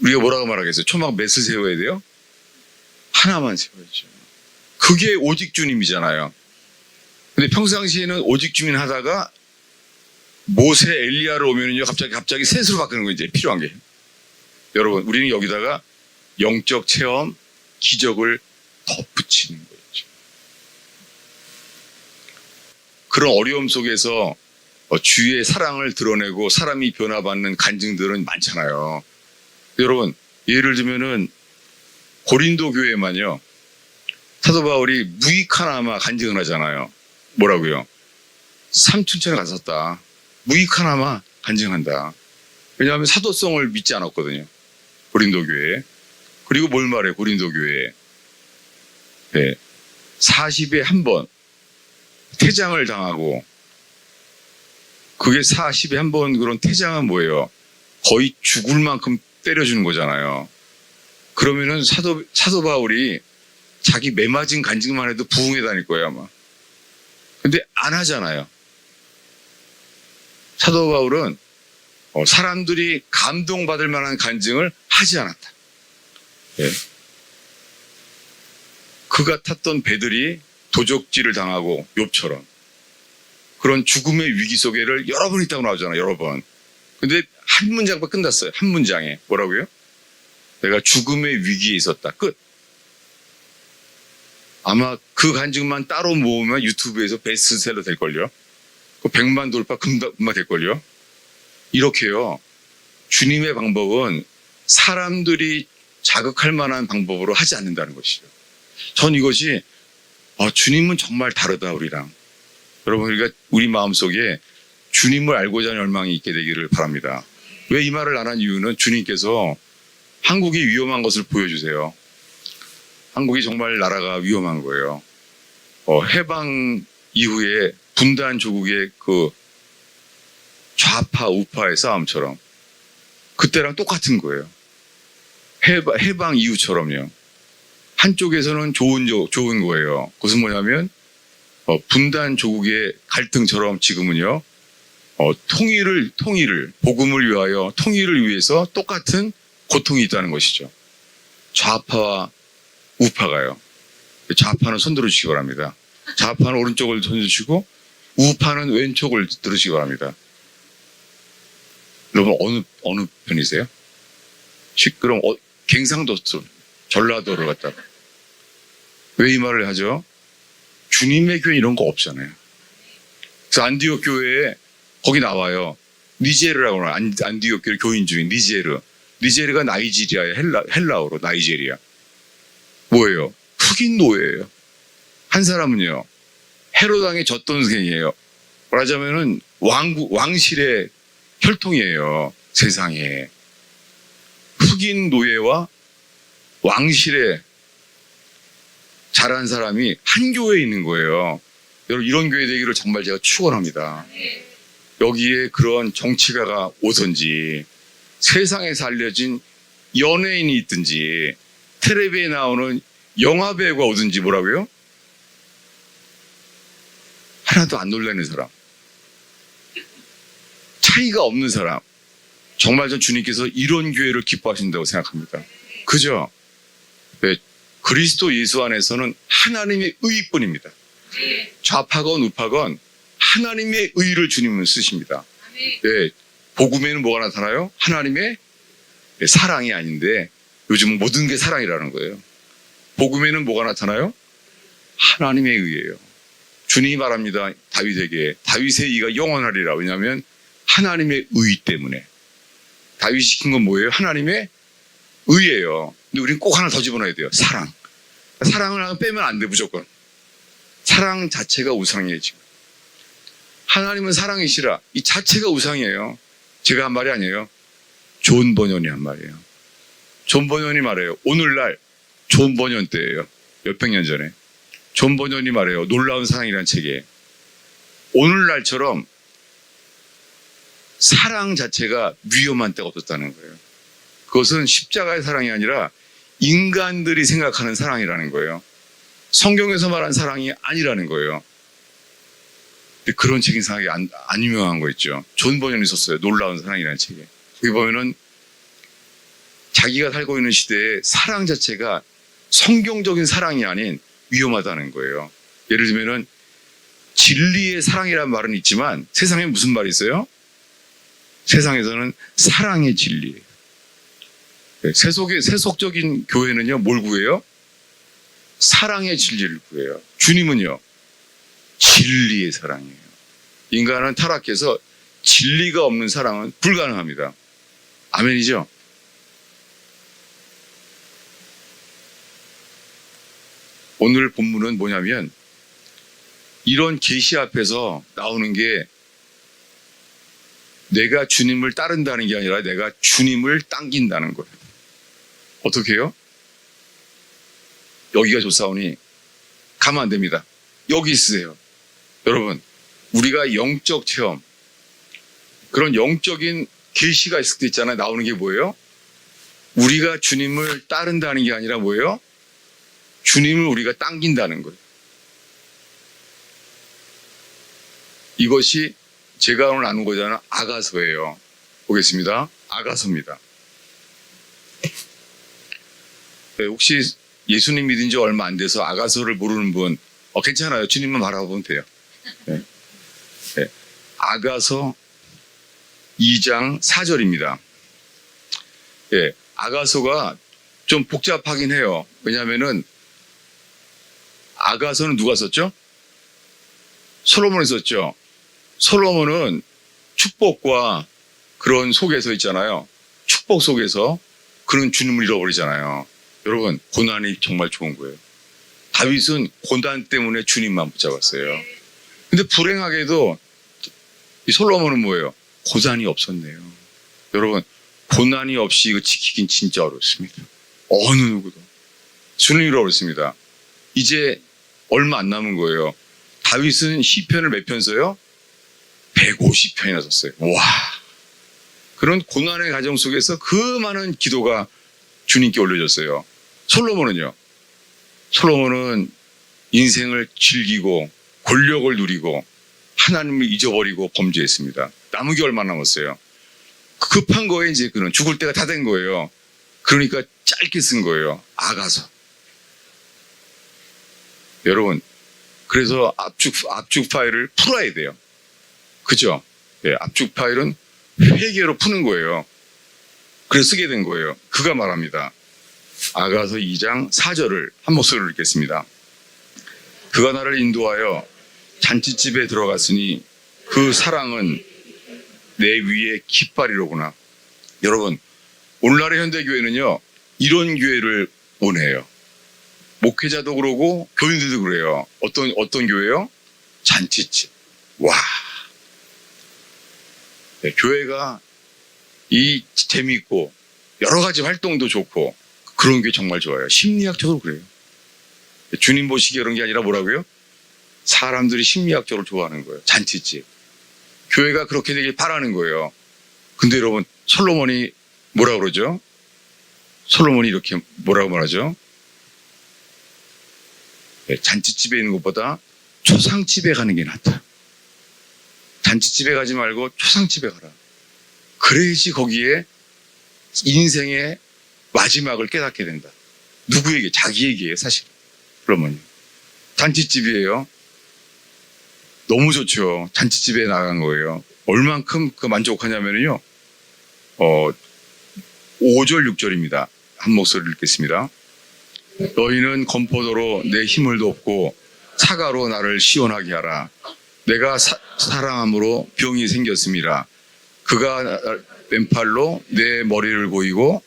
우리가 뭐라고 말하겠어요? 초막 몇을 세워야 돼요? 하나만 세워야죠. 그게 오직 주님이잖아요. 근데 평상시에는 오직 주님 하다가 모세 엘리야를 오면은요 갑자기 셋으로 바꾸는 거 이제 필요한 게. 여러분, 우리는 여기다가 영적 체험, 기적을 덧붙이는 거죠. 그런 어려움 속에서 주의 사랑을 드러내고 사람이 변화받는 간증들은 많잖아요. 여러분, 예를 들면은 고린도 교회만요. 사도 바울이 무익 하나만 간증을 하잖아요. 뭐라고요? 삼춘천에 갔었다. 무익 하나만 간증한다. 왜냐하면 사도성을 믿지 않았거든요. 고린도 교회에. 그리고 뭘 말해, 고린도 교회에. 네. 40에 한 번 퇴장을 당하고, 그게 40에 한 번 그런 퇴장은 뭐예요? 거의 죽을 만큼 때려주는 거잖아요. 그러면은 사도 바울이 자기 매맞은 간증만 해도 부흥해 다닐 거예요, 아마. 근데 안 하잖아요. 사도 바울은 사람들이 감동받을 만한 간증을 하지 않았다. 예. 그가 탔던 배들이 도적질을 당하고 욥처럼 그런 죽음의 위기 속에를 여러 번 있다고 나오잖아요. 여러 번. 근데 한 문장만 끝났어요. 한 문장에. 뭐라고요? 내가 죽음의 위기에 있었다. 끝. 아마 그 간증만 따로 모으면 유튜브에서 베스트셀러 될걸요. 그 100만 돌파 금방 될걸요. 이렇게요. 주님의 방법은 사람들이 자극할 만한 방법으로 하지 않는다는 것이죠. 전 이것이 주님은 정말 다르다, 우리랑. 여러분, 우리가 우리 마음속에 주님을 알고자 하는 열망이 있게 되기를 바랍니다. 왜 이 말을 안 한 이유는 주님께서 한국이 위험한 것을 보여주세요. 한국이 정말 나라가 위험한 거예요. 해방 이후에 분단 조국의 그 좌파 우파의 싸움처럼 그때랑 똑같은 거예요. 해방 이후처럼요. 한쪽에서는 좋은 거예요. 그것은 뭐냐면 분단 조국의 갈등처럼 지금은요. 통일을 복음을 위하여 통일을 위해서 똑같은 고통이 있다는 것이죠. 좌파와 우파가요. 좌파는 손 들어주시기 바랍니다. 좌파는 오른쪽을 손 들으시고 우파는 왼쪽을 들으시기 바랍니다. 여러분, 어느 편이세요? 그럼 갱상도서 전라도를 갖다가. 왜 이 말을 하죠? 주님의 교회 이런 거 없잖아요. 그래서 안디옥 교회에 거기 나와요. 니제르라고 하나, 안디옥 교회 교인 중인 니제르. 니제르가 나이지리아의 헬라어로 나이제리아. 뭐예요? 흑인 노예예요. 한 사람은요, 헤로당의 젖돈생이에요. 말하자면은 왕실의 혈통이에요. 세상에. 흑인 노예와 왕실에 자란 사람이 한 교회에 있는 거예요. 여러분, 이런 교회 되기를 정말 제가 축원합니다. 여기에 그런 정치가가 오든지, 세상에서 알려진 연예인이 있든지, 텔레비에 나오는 영화배우가 오든지 뭐라고요? 하나도 안 놀라는 사람. 차이가 없는 사람. 정말 전 주님께서 이런 교회를 기뻐하신다고 생각합니다. 그죠? 네, 그리스도 예수 안에서는 하나님의 의뿐입니다. 좌파건 우파건 하나님의 의를 주님은 쓰십니다. 네, 복음에는 뭐가 나타나요? 하나님의 사랑이 아닌데 요즘은 모든 게 사랑이라는 거예요. 복음에는 뭐가 나타나요? 하나님의 의예요. 주님이 말합니다. 다윗에게 다윗의 의가 영원하리라. 왜냐하면 하나님의 의 때문에. 다윗이 시킨 건 뭐예요? 하나님의 의예요. 근데 우리는 꼭 하나 더 집어넣어야 돼요. 사랑. 사랑을 하나 빼면 안 돼, 무조건. 사랑 자체가 우상이에요, 지금. 하나님은 사랑이시라. 이 자체가 우상이에요. 제가 한 말이 아니에요. 존 버년이 한 말이에요. 존 버년이 말해요. 오늘날 존 버년 때예요. 몇백 년 전에. 존 버년이 말해요. 놀라운 사랑이라는 책에. 오늘날처럼 사랑 자체가 위험한 때가 없었다는 거예요. 그것은 십자가의 사랑이 아니라 인간들이 생각하는 사랑이라는 거예요. 성경에서 말한 사랑이 아니라는 거예요. 근데 그런 책이 이상하게 안 유명한 거 있죠. 존 버년이 썼어요. 놀라운 사랑이라는 책에. 거기 보면은 자기가 살고 있는 시대에 사랑 자체가 성경적인 사랑이 아닌 위험하다는 거예요. 예를 들면은 진리의 사랑이라는 말은 있지만 세상에 무슨 말이 있어요? 세상에서는 사랑의 진리예요. 세속적인 교회는요, 뭘 구해요? 사랑의 진리를 구해요. 주님은요, 진리의 사랑이에요. 인간은 타락해서 진리가 없는 사랑은 불가능합니다. 아멘이죠? 오늘 본문은 뭐냐면 이런 계시 앞에서 나오는 게 내가 주님을 따른다는 게 아니라 내가 주님을 당긴다는 거예요. 어떻게 해요? 여기가 좋사오니 가면 안 됩니다. 여기 있으세요. 여러분, 우리가 영적 체험, 그런 영적인 계시가 있을 때 있잖아요. 나오는 게 뭐예요? 우리가 주님을 따른다는 게 아니라 뭐예요? 주님을 우리가 당긴다는 거예요. 이것이 제가 오늘 나눈 거잖아요. 아가서예요. 보겠습니다. 아가서입니다. 네, 혹시 예수님 믿은 지 얼마 안 돼서 아가서를 모르는 분, 괜찮아요. 주님만 바라보면 돼요. 네. 네. 아가서 2장 4절입니다. 네. 아가서가 좀 복잡하긴 해요. 왜냐하면은 아가서는 누가 썼죠? 솔로몬이 썼죠. 솔로몬은 축복과 그런 속에서 있잖아요. 축복 속에서 그는 주님을 잃어버리잖아요. 여러분, 고난이 정말 좋은 거예요. 다윗은 고난 때문에 주님만 붙잡았어요. 근데 불행하게도 이 솔로몬은 뭐예요? 고난이 없었네요. 여러분, 고난이 없이 이거 지키긴 진짜 어렵습니다. 어느 누구도. 주님을 잃어버렸습니다. 이제 얼마 안 남은 거예요. 다윗은 시편을 몇 편 써요? 150편이나 썼어요. 와, 그런 고난의 가정 속에서 그 많은 기도가 주님께 올려졌어요. 솔로몬은요? 솔로몬은 인생을 즐기고 권력을 누리고 하나님을 잊어버리고 범죄했습니다. 남은 게 얼마 남았어요? 급한 거에 이제 그는 죽을 때가 다 된 거예요. 그러니까 짧게 쓴 거예요. 아가서. 여러분, 그래서 압축 파일을 풀어야 돼요. 그죠? 예, 압축 파일은 회계로 푸는 거예요. 그래서 쓰게 된 거예요. 그가 말합니다. 아가서 2장 4절을 한 목소리로 읽겠습니다. 그가 나를 인도하여 잔치집에 들어갔으니 그 사랑은 내 위에 깃발이로구나. 여러분, 오늘날의 현대교회는요, 이런 교회를 원해요. 목회자도 그러고 교인들도 그래요. 어떤 교회요? 잔치집. 와. 네, 교회가 이 재미있고 여러 가지 활동도 좋고 그런 게 정말 좋아요. 심리학적으로 그래요. 주님 보시기 그런 게 아니라 뭐라고요? 사람들이 심리학적으로 좋아하는 거예요. 잔치집. 교회가 그렇게 되길 바라는 거예요. 근데 여러분, 솔로몬이 뭐라고 그러죠? 솔로몬이 이렇게 뭐라고 말하죠? 네, 잔치집에 있는 것보다 초상집에 가는 게 낫다. 잔치집에 가지 말고 초상집에 가라. 그래야지 거기에 인생의 마지막을 깨닫게 된다. 누구에게? 자기에게 사실. 그러면 잔치집이에요. 너무 좋죠. 잔치집에 나간 거예요. 얼만큼 그 만족하냐면요. 5절 6절입니다. 한 목소리 읽겠습니다. 너희는 건포도로 내 힘을 돕고 사과로 나를 시원하게 하라. 내가 사랑함으로 병이 생겼습니다. 그가 왼팔로 내 머리를 보이고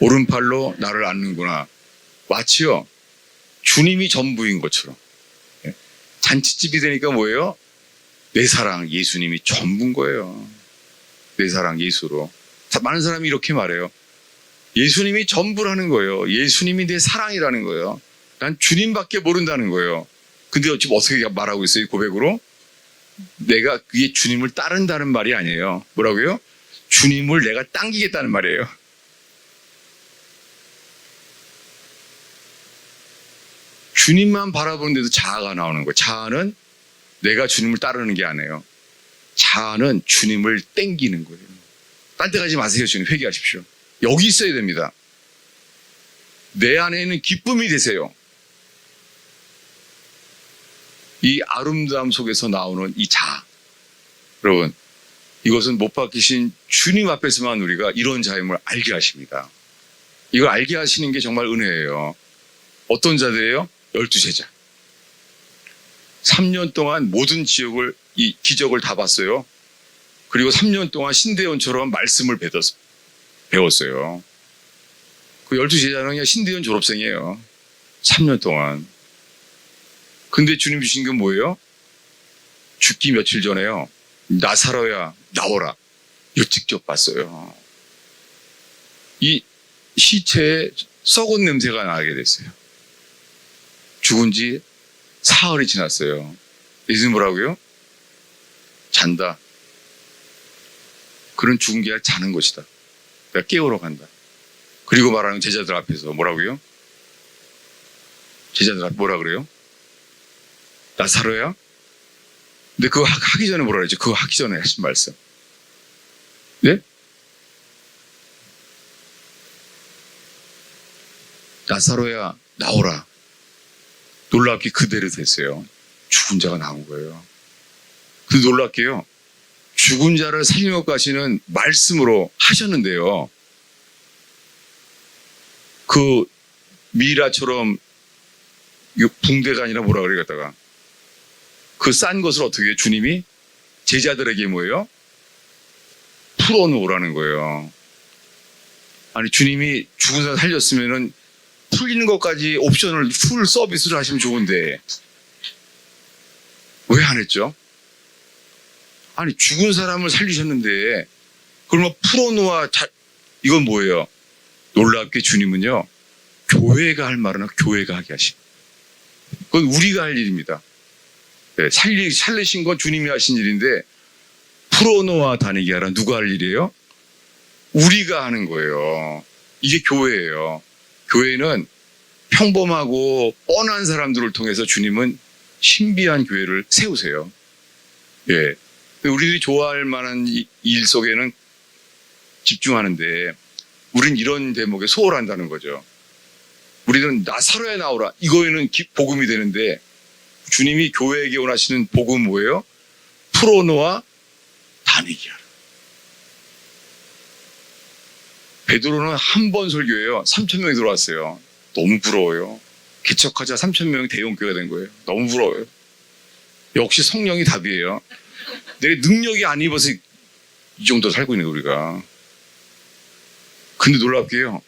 오른팔로 나를 안는구나. 마치요, 주님이 전부인 것처럼. 잔치집이 되니까 뭐예요? 내 사랑 예수님이 전부인 거예요. 내 사랑 예수로. 많은 사람이 이렇게 말해요. 예수님이 전부라는 거예요. 예수님이 내 사랑이라는 거예요. 난 주님밖에 모른다는 거예요. 근데 지금 어떻게 말하고 있어요? 이 고백으로? 내가 그게 주님을 따른다는 말이 아니에요. 뭐라고요? 주님을 내가 당기겠다는 말이에요. 주님만 바라보는데도 자아가 나오는 거예요. 자아는 내가 주님을 따르는 게 아니에요. 자아는 주님을 땡기는 거예요. 딴 데 가지 마세요. 주님 회개하십시오. 여기 있어야 됩니다. 내 안에 있는 기쁨이 되세요. 이 아름다움 속에서 나오는 이 자아. 여러분, 이것은 못 박히신 주님 앞에서만 우리가 이런 자임을 알게 하십니다. 이걸 알게 하시는 게 정말 은혜예요. 어떤 자들이에요? 12제자. 3년 동안 모든 지역을, 이 기적을 다 봤어요. 그리고 3년 동안 신대원처럼 말씀을 배웠어요. 그 12제자는 그냥 신대원 졸업생이에요. 3년 동안. 근데 주님 주신 게 뭐예요? 죽기 며칠 전에요. 나사로야 나오라. 이거 직접 봤어요. 이 시체에 썩은 냄새가 나게 됐어요. 죽은 지 사흘이 지났어요. 이제 뭐라고요? 잔다. 그런 죽은 게 아니라 자는 것이다. 내가 깨우러 간다. 그리고 말하는 제자들 앞에서 뭐라고요? 제자들 앞에 뭐라 그래요? 나사로야? 근데 그거 하기 전에 뭐라 그랬죠? 그거 하기 전에 하신 말씀. 네? 나사로야 나오라. 놀랍게 그대로 됐어요. 죽은 자가 나온 거예요. 근데 놀랍게요. 죽은 자를 살리는 것까지는 말씀으로 하셨는데요. 그 미라처럼 붕대가 아니라 뭐라 그래 갖다가 그 싼 것을 어떻게 해요? 주님이 제자들에게 뭐예요? 풀어놓으라는 거예요. 아니 주님이 죽은 사람 살렸으면은 풀리는 것까지 옵션을 풀 서비스를 하시면 좋은데 왜 안 했죠? 아니 죽은 사람을 살리셨는데 그러면 풀어놓아 이건 뭐예요? 놀랍게 주님은요 교회가 할 말은 교회가 하게 하신 그건 우리가 할 일입니다. 네, 살리신 건 주님이 하신 일인데 풀어놓아 다니게 하라 누가 할 일이에요? 우리가 하는 거예요. 이게 교회예요. 교회는 평범하고 뻔한 사람들을 통해서 주님은 신비한 교회를 세우세요. 예. 우리들이 좋아할 만한 일 속에는 집중하는데 우린 이런 대목에 소홀한다는 거죠. 우리는 나사로에 나오라 이거에는 복음이 되는데 주님이 교회에게 원하시는 복음은 뭐예요? 풀어놓아 다니게 하라. 베드로는 한 번 설교해요. 3,000명이 들어왔어요. 너무 부러워요. 개척하자 3,000명이 대형교회가 된 거예요. 너무 부러워요. 역시 성령이 답이에요. 내 능력이 안 입어서 이 정도 살고 있는 우리가. 근데 놀랍게요.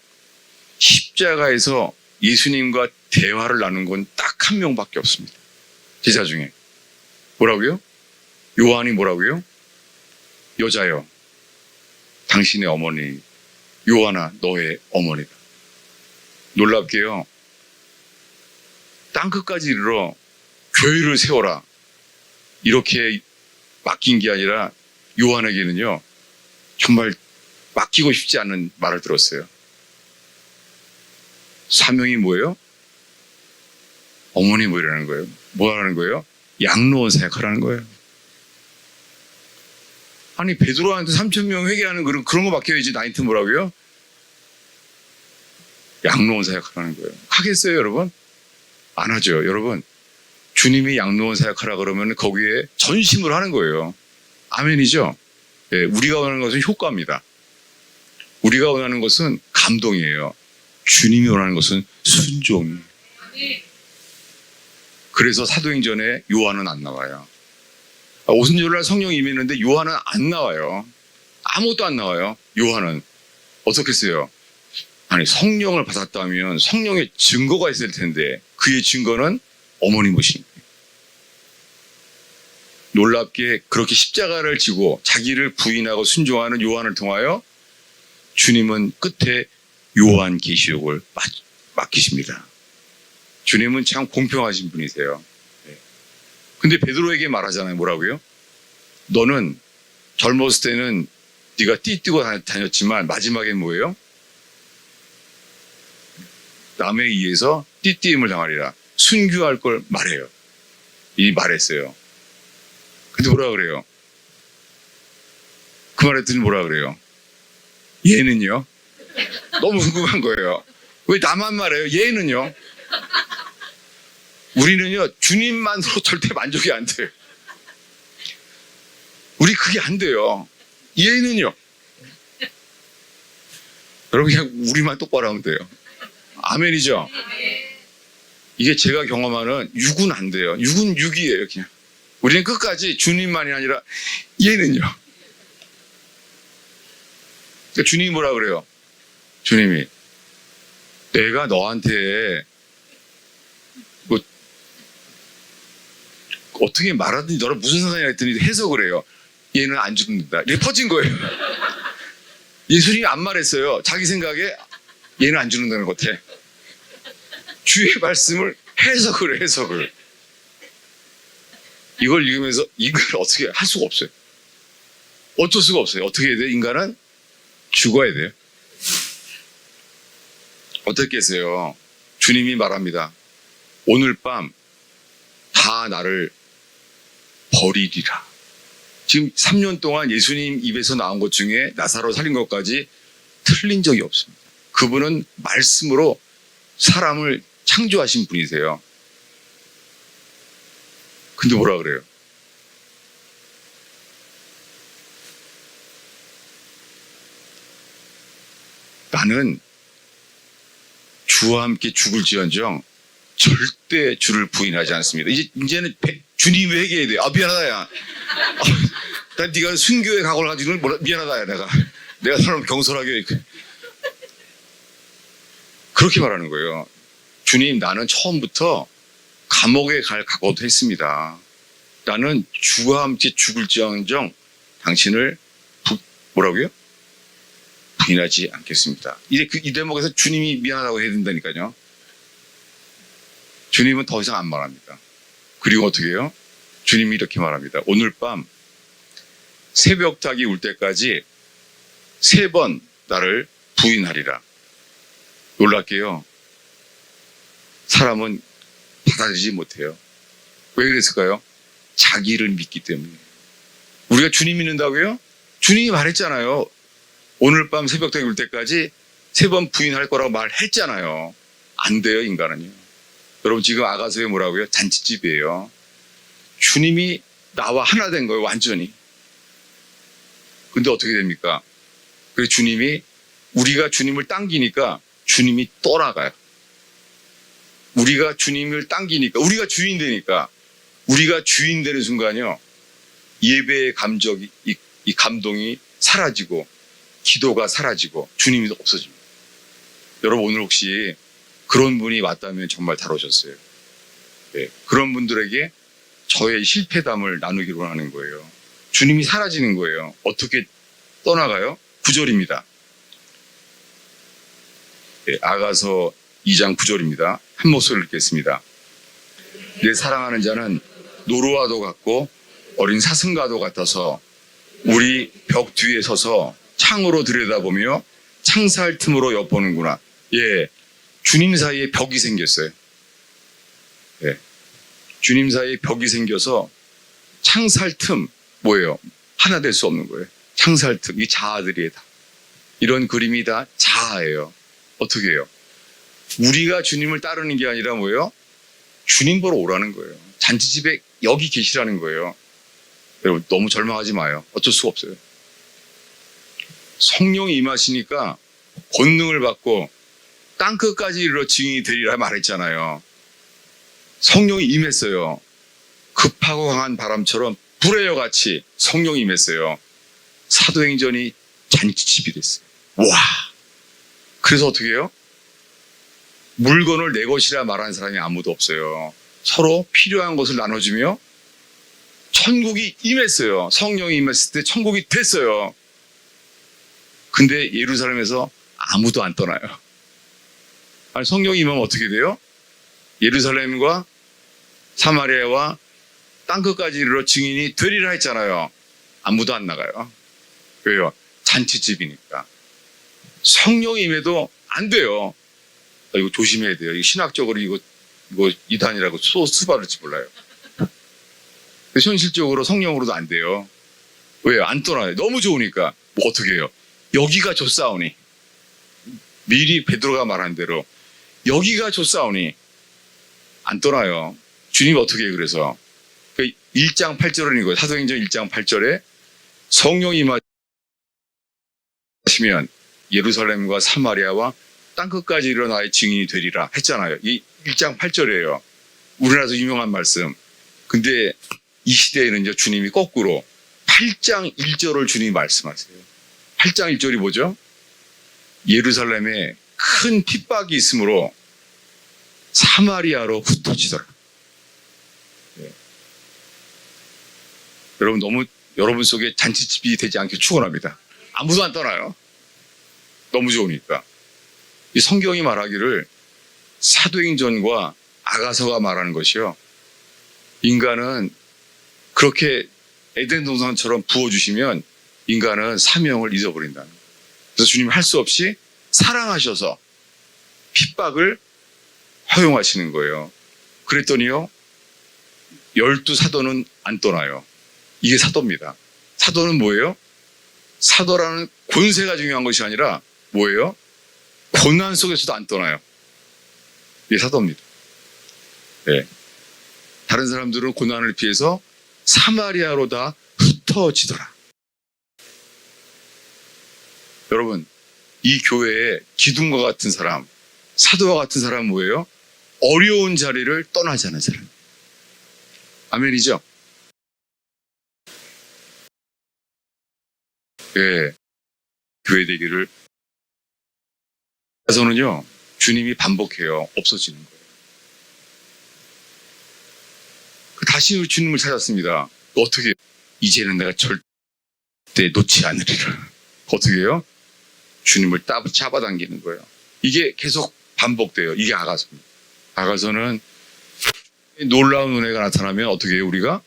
십자가에서 예수님과 대화를 나눈 건 딱 한 명밖에 없습니다. 제자 중에. 뭐라고요? 요한이 뭐라고요? 여자여, 당신의 어머니, 요한아, 너의 어머니다. 놀랍게요. 땅끝까지 이르러 교회를 세워라. 이렇게 맡긴 게 아니라 요한에게는요, 정말 맡기고 싶지 않은 말을 들었어요. 사명이 뭐예요? 어머니 뭐라는 거예요? 뭐라는 거예요? 양로원 사역하라는 거예요. 아니 베드로한테 3,000명 회개하는 그런 거 맡겨야지. 나한테 뭐라고요? 양로원 사역하라는 거예요. 하겠어요 여러분? 안 하죠. 여러분, 주님이 양로원 사역하라 그러면 거기에 전심을 하는 거예요. 아멘이죠? 네, 우리가 원하는 것은 효과입니다. 우리가 원하는 것은 감동이에요. 주님이 원하는 것은 순종이에요. 그래서 사도행전에 요한은 안 나와요. 오순절날 성령이 임했는데 요한은 안 나와요. 아무것도 안 나와요. 요한은 어떻게 써요? 아니 성령을 받았다면 성령의 증거가 있을 텐데 그의 증거는 어머니 모신. 놀랍게 그렇게 십자가를 지고 자기를 부인하고 순종하는 요한을 통하여 주님은 끝에 요한계시록을 맡기십니다. 주님은 참 공평하신 분이세요. 근데 베드로에게 말하잖아요. 뭐라고요? 너는 젊었을 때는 네가 띠뛰고 다녔지만 마지막엔 뭐예요? 남에 의해서 띠띠임을 당하리라. 순교할 걸 말해요. 이 말했어요. 근데 뭐라 그래요? 그 말했더니 뭐라 그래요? 얘는요? 너무 궁금한 거예요. 왜 나만 말해요? 얘는요? 우리는요, 주님만으로 절대 만족이 안 돼요. 우리 그게 안 돼요. 얘는요. 여러분, 그냥 우리만 똑바로 하면 돼요. 아멘이죠? 이게 제가 경험하는 육은 안 돼요. 육은 육이에요, 그냥. 우리는 끝까지 주님만이 아니라 얘는요. 그러니까 주님이 뭐라 그래요? 주님이 내가 너한테 뭐 어떻게 말하든지 너랑 무슨 상관이야 했더니 해석을 해요. 얘는 안 죽는다. 이렇게 퍼진 거예요. 예수님이 안 말했어요. 자기 생각에 얘는 안 죽는다는 것 같아. 주의 말씀을 해석을. 이걸 읽으면서 이걸 어떻게 할 수가 없어요. 어쩔 수가 없어요. 어떻게 해야 돼요? 인간은 죽어야 돼요. 어떻게 했어요? 주님이 말합니다. 오늘 밤 다 나를 버리리라. 지금 3년 동안 예수님 입에서 나온 것 중에 나사로 살린 것까지 틀린 적이 없습니다. 그분은 말씀으로 사람을 창조하신 분이세요. 근데 뭐라 그래요? 나는 주와 함께 죽을지언정 절대 주를 부인하지 않습니다. 이제는 주님이 회개해야 돼요. 아, 미안하다, 야. 난 네가 순교의 각오를 가지고는 미안하다, 야, 내가 사람 경솔하게. 그렇게 말하는 거예요. 주님, 나는 처음부터 감옥에 갈 각오도 했습니다. 나는 주와 함께 죽을지언정 당신을 뭐라고요? 부인하지 않겠습니다. 이 대목에서 주님이 미안하다고 해야 된다니까요. 주님은 더 이상 안 말합니다. 그리고 어떻게 해요? 주님이 이렇게 말합니다. 오늘 밤 새벽닭이 울 때까지 3번 나를 부인하리라. 놀랍게요. 사람은 받아들이지 못해요. 왜 그랬을까요? 자기를 믿기 때문에. 우리가 주님 믿는다고요? 주님이 말했잖아요. 오늘 밤 새벽닭이 울 때까지 3번 부인할 거라고 말했잖아요. 안 돼요, 인간은요. 여러분 지금 아가서에 뭐라고요? 잔치집이에요. 주님이 나와 하나 된 거예요, 완전히. 근데 어떻게 됩니까? 그래서 주님이 우리가 주님을 당기니까 주님이 떠나가요. 우리가 주님을 당기니까, 우리가 주인 되니까, 우리가 주인 되는 순간요, 예배의 감정이, 이 감동이 사라지고, 기도가 사라지고, 주님이 없어집니다. 여러분, 오늘 혹시 그런 분이 왔다면 정말 잘 오셨어요. 네, 그런 분들에게 저의 실패담을 나누기로 하는 거예요. 주님이 사라지는 거예요. 어떻게 떠나가요? 9절입니다. 네, 아가서 2장 9절입니다. 한 목소리를 읽겠습니다. 내 사랑하는 자는 노루와도 같고 어린 사슴과도 같아서 우리 벽 뒤에 서서 창으로 들여다보며 창살 틈으로 엿보는구나. 예, 주님 사이에 벽이 생겼어요. 예, 주님 사이에 벽이 생겨서 창살 틈, 뭐예요? 하나 될 수 없는 거예요. 창살 틈, 이 자아들이 다. 이런 그림이 다 자아예요. 어떻게 해요? 우리가 주님을 따르는 게 아니라 뭐예요? 주님 보러 오라는 거예요. 잔치집에 여기 계시라는 거예요. 여러분, 너무 절망하지 마요. 어쩔 수가 없어요. 성령이 임하시니까 권능을 받고 땅끝까지 이르러 증인이 되리라 말했잖아요. 성령이 임했어요. 급하고 강한 바람처럼 불의 여 같이 성령이 임했어요. 사도행전이 잔치집이 됐어요. 와! 그래서 어떻게 해요? 물건을 내 것이라 말하는 사람이 아무도 없어요. 서로 필요한 것을 나눠주며 천국이 임했어요. 성령이 임했을 때 천국이 됐어요. 근데 예루살렘에서 아무도 안 떠나요. 아니, 성령이 임하면 어떻게 돼요? 예루살렘과 사마리아와 땅끝까지 이르러 증인이 되리라 했잖아요. 아무도 안 나가요. 왜요? 잔치집이니까. 성령이 임해도 안 돼요. 이거 조심해야 돼요. 이거 신학적으로 이거 이단이라고 수받을지 몰라요. 현실적으로 성령으로도 안 돼요. 왜요? 안 떠나요. 너무 좋으니까. 뭐 어떻게 해요? 여기가 좋사오니. 미리 베드로가 말한 대로 여기가 좋사오니 안 떠나요. 주님이 어떻게 해요? 그래서 1장 8절은 이거예요. 사도행전 1장 8절에 성령이 임하시면 예루살렘과 사마리아와 땅끝까지 이르러 나의 증인이 되리라 했잖아요. 이 1장 8절이에요. 우리나라에서 유명한 말씀. 근데 이 시대에는요, 주님이 거꾸로 8장 1절을 주님이 말씀하세요. 8장 1절이 뭐죠? 예루살렘에 큰 핍박이 있으므로 사마리아로 흩어지더라. 네. 여러분, 너무 여러분 속에 잔치집이 되지 않게 축원합니다. 아무도 안 떠나요. 너무 좋으니까. 이 성경이 말하기를 사도행전과 아가서가 말하는 것이요. 인간은 그렇게 에덴 동산처럼 부어주시면 인간은 사명을 잊어버린다는 거예요. 그래서 주님 할 수 없이 사랑하셔서 핍박을 허용하시는 거예요. 그랬더니요, 12사도는 안 떠나요. 이게 사도입니다. 사도는 뭐예요? 사도라는 권세가 중요한 것이 아니라 뭐예요? 고난 속에서도 안 떠나요. 이게 사도입니다. 네. 다른 사람들은 고난을 피해서 사마리아로 다 흩어지더라. 여러분, 이 교회에 기둥과 같은 사람, 사도와 같은 사람은 뭐예요? 어려운 자리를 떠나지 않은 사람. 아멘이죠? 예, 교회 되기를. 그래서는요, 주님이 반복해요. 없어지는 거예요. 다시 주님을 찾았습니다. 어떻게 해요? 이제는 내가 절대 놓지 않으리라. 어떻게 해요? 주님을 잡아당기는 거예요. 이게 계속 반복돼요. 이게 아가서입니다. 아가서는 놀라운 은혜가 나타나면 어떻게 해요? 우리가